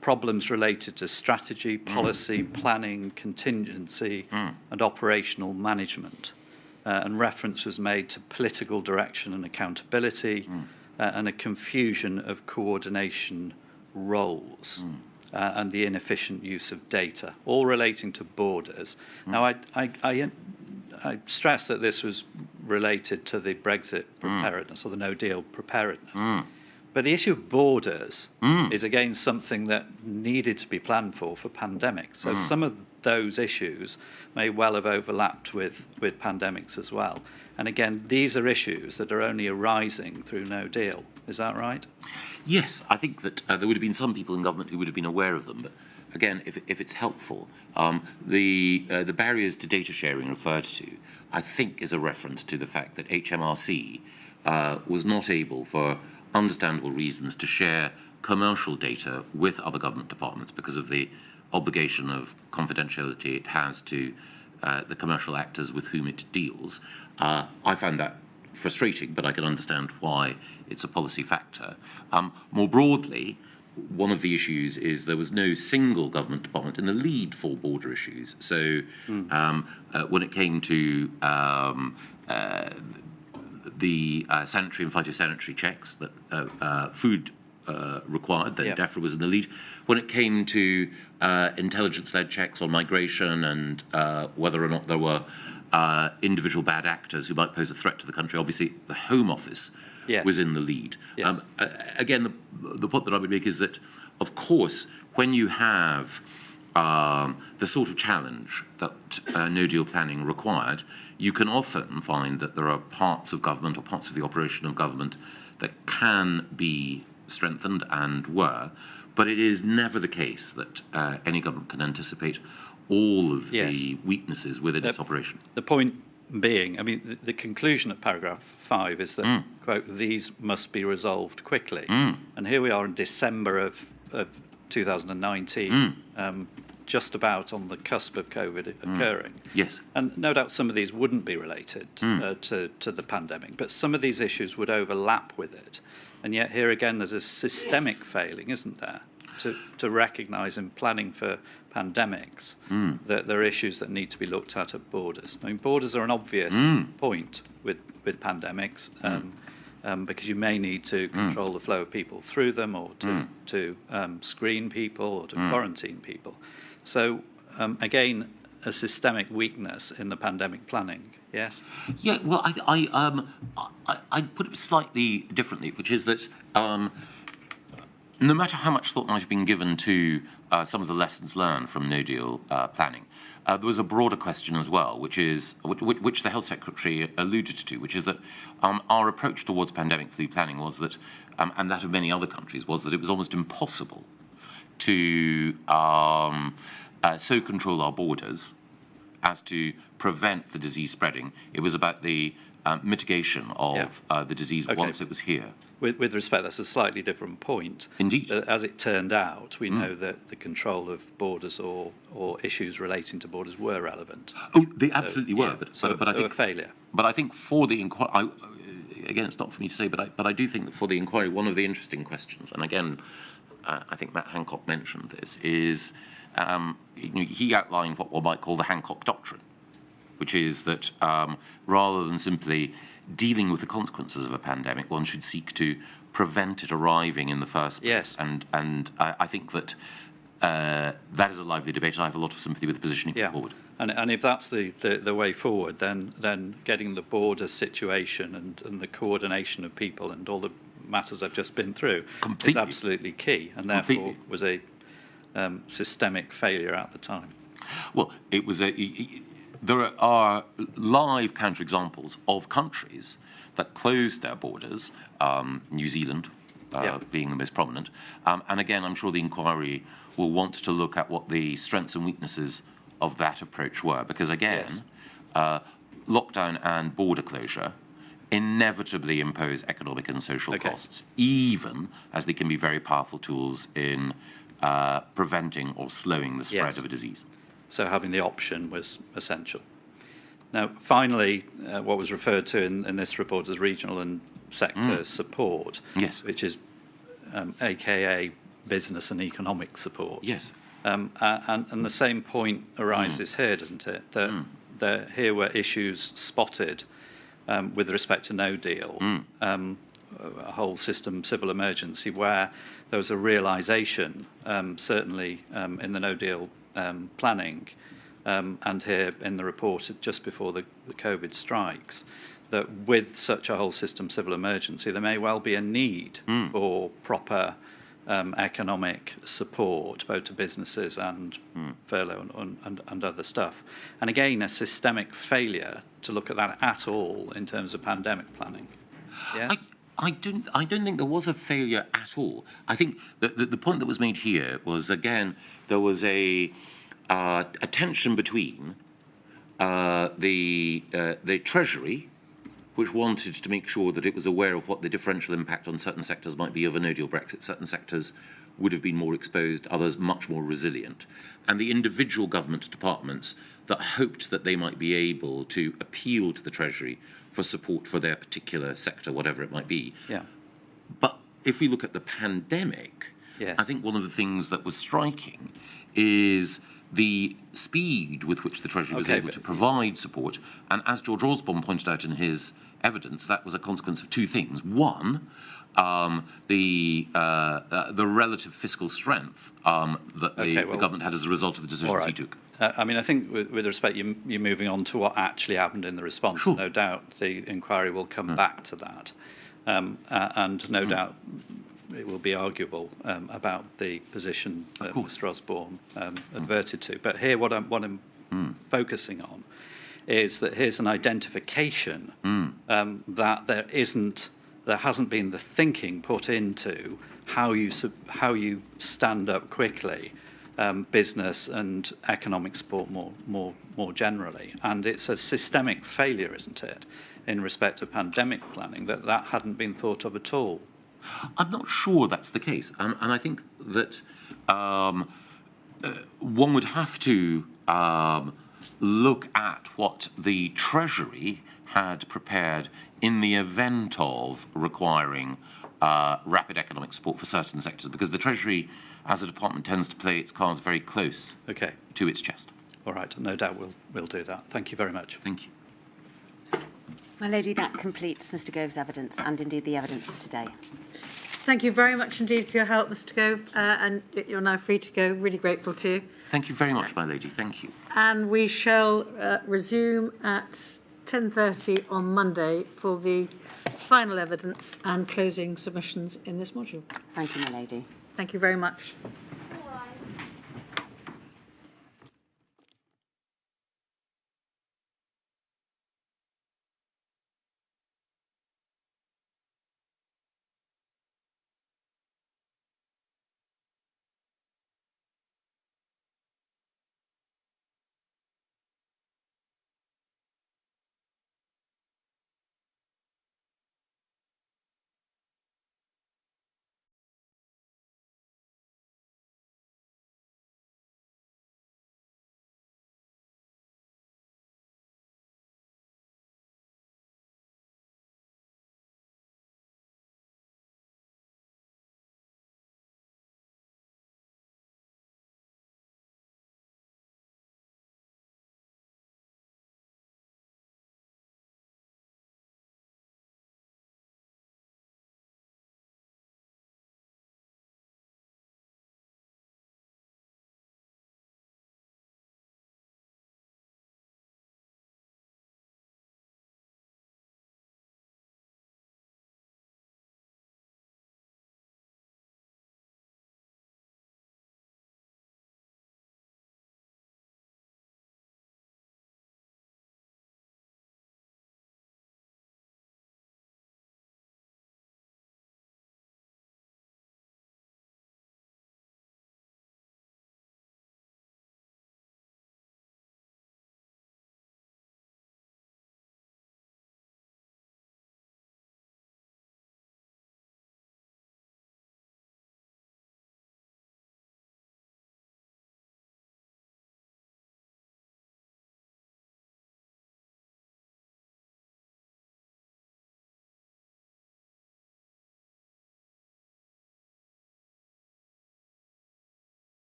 problems related to strategy, policy, planning, contingency, and operational management. And reference was made to political direction and accountability, and a confusion of coordination roles, and the inefficient use of data, all relating to borders. Now, I stress that this was related to the Brexit preparedness or the no-deal preparedness. But the issue of borders is, again, something that needed to be planned for pandemics. So some of those issues may well have overlapped with pandemics as well. And again, these are issues that are only arising through no deal. Is that right? Yes, I think that there would have been some people in government who would have been aware of them. But again, if it's helpful, the barriers to data sharing referred to, I think, is a reference to the fact that HMRC was not able, for understandable reasons, to share commercial data with other government departments because of the obligation of confidentiality it has to the commercial actors with whom it deals. I found that frustrating, but I can understand why it's a policy factor. More broadly, one of the issues is there was no single government department in the lead for border issues. So when it came to the sanitary and phytosanitary checks that food required, then DEFRA was in the lead. When it came to intelligence-led checks on migration and whether or not there were individual bad actors who might pose a threat to the country, obviously the Home Office was in the lead. Yes. Again, the point that I would make is that, of course, when you have the sort of challenge that no deal planning required, you can often find that there are parts of government or parts of the operation of government that can be strengthened and were, but it is never the case that any government can anticipate all of the weaknesses within its operation. The point being, I mean, the conclusion at paragraph 5 is that, quote, these must be resolved quickly. And here we are in December of 2019, just about on the cusp of COVID occurring. Yes. And no doubt some of these wouldn't be related to the pandemic, but some of these issues would overlap with it. And yet here again, there's a systemic failing, isn't there, to recognise in planning for pandemics that there are issues that need to be looked at borders. I mean, borders are an obvious point with pandemics because you may need to control the flow of people through them, or to screen people, or to quarantine people. So again, a systemic weakness in the pandemic planning. Yes. Yeah. Well, I put it slightly differently, which is that no matter how much thought might have been given to some of the lessons learned from no deal planning, there was a broader question as well, which the Health Secretary alluded to, which is that our approach towards pandemic flu planning was that, and that of many other countries, was that it was almost impossible to so control our borders as to prevent the disease spreading. It was about the mitigation of the disease once it was here. With respect, that's a slightly different point. Indeed. As it turned out, we know that the control of borders or issues relating to borders were relevant. Oh, they absolutely were. But I think a failure. But I think for the inquiry, again, it's not for me to say, but I do think that for the inquiry, one of the interesting questions, and again, I think Matt Hancock mentioned this, is he outlined what one might call the Hancock Doctrine, which is that rather than simply dealing with the consequences of a pandemic, one should seek to prevent it arriving in the first place. Yes. And I think that that is a lively debate, and I have a lot of sympathy with the position he put forward. And if that's the way forward, then getting the border situation and the coordination of people and all the matters I've just been through is absolutely key, and therefore was a systemic failure at the time. Well, it was there are live counterexamples of countries that closed their borders, New Zealand being the most prominent. And again, I'm sure the inquiry will want to look at what the strengths and weaknesses of that approach were, because again, lockdown and border closure inevitably impose economic and social costs, even as they can be very powerful tools in preventing or slowing the spread of a disease. So having the option was essential. Now, finally, what was referred to in this report as regional and sector support, which is AKA business and economic support. Yes. And the same point arises here, doesn't it? That here were issues spotted with respect to no deal, a whole system civil emergency, where there was a realisation, certainly in the no deal planning, and here in the report just before the COVID strikes, that with such a whole system civil emergency, there may well be a need for proper economic support, both to businesses and furlough and other stuff. And again, a systemic failure to look at that at all in terms of pandemic planning. Yes? I don't think there was a failure at all. I think the point that was made here was, again, there was a tension between the Treasury, which wanted to make sure that it was aware of what the differential impact on certain sectors might be of a no-deal Brexit. Certain sectors would have been more exposed, others much more resilient. And the individual government departments that hoped that they might be able to appeal to the Treasury for support for their particular sector, whatever it might be. Yeah. But if we look at the pandemic, I think one of the things that was striking is the speed with which the Treasury was able to provide support. And as George Osborne pointed out in his evidence, that was a consequence of two things. One, the relative fiscal strength that the government had as a result of the decisions he took. I mean, I think with respect, you're moving on to what actually happened in the response. Sure. No doubt the inquiry will come back to that. And no doubt it will be arguable about the position that Mr. Osborne adverted to. But here what I'm focusing on is that here's an identification that there hasn't been the thinking put into how you stand up quickly business and economic support more generally. And it's a systemic failure, isn't it, in respect of pandemic planning, that hadn't been thought of at all. I'm not sure that's the case. And I think that one would have to look at what the Treasury had prepared in the event of requiring rapid economic support for certain sectors, because the Treasury, as a department, tends to play its cards very close to its chest. All right, no doubt we'll do that. Thank you very much. Thank you. My lady, that completes Mr. Gove's evidence and indeed the evidence for today. Thank you very much indeed for your help, Mr. Gove, and you're now free to go. Really grateful to you. Thank you very much, my lady. Thank you. And we shall resume at 10:30 on Monday for the final evidence and closing submissions in this module. Thank you, my lady. Thank you very much.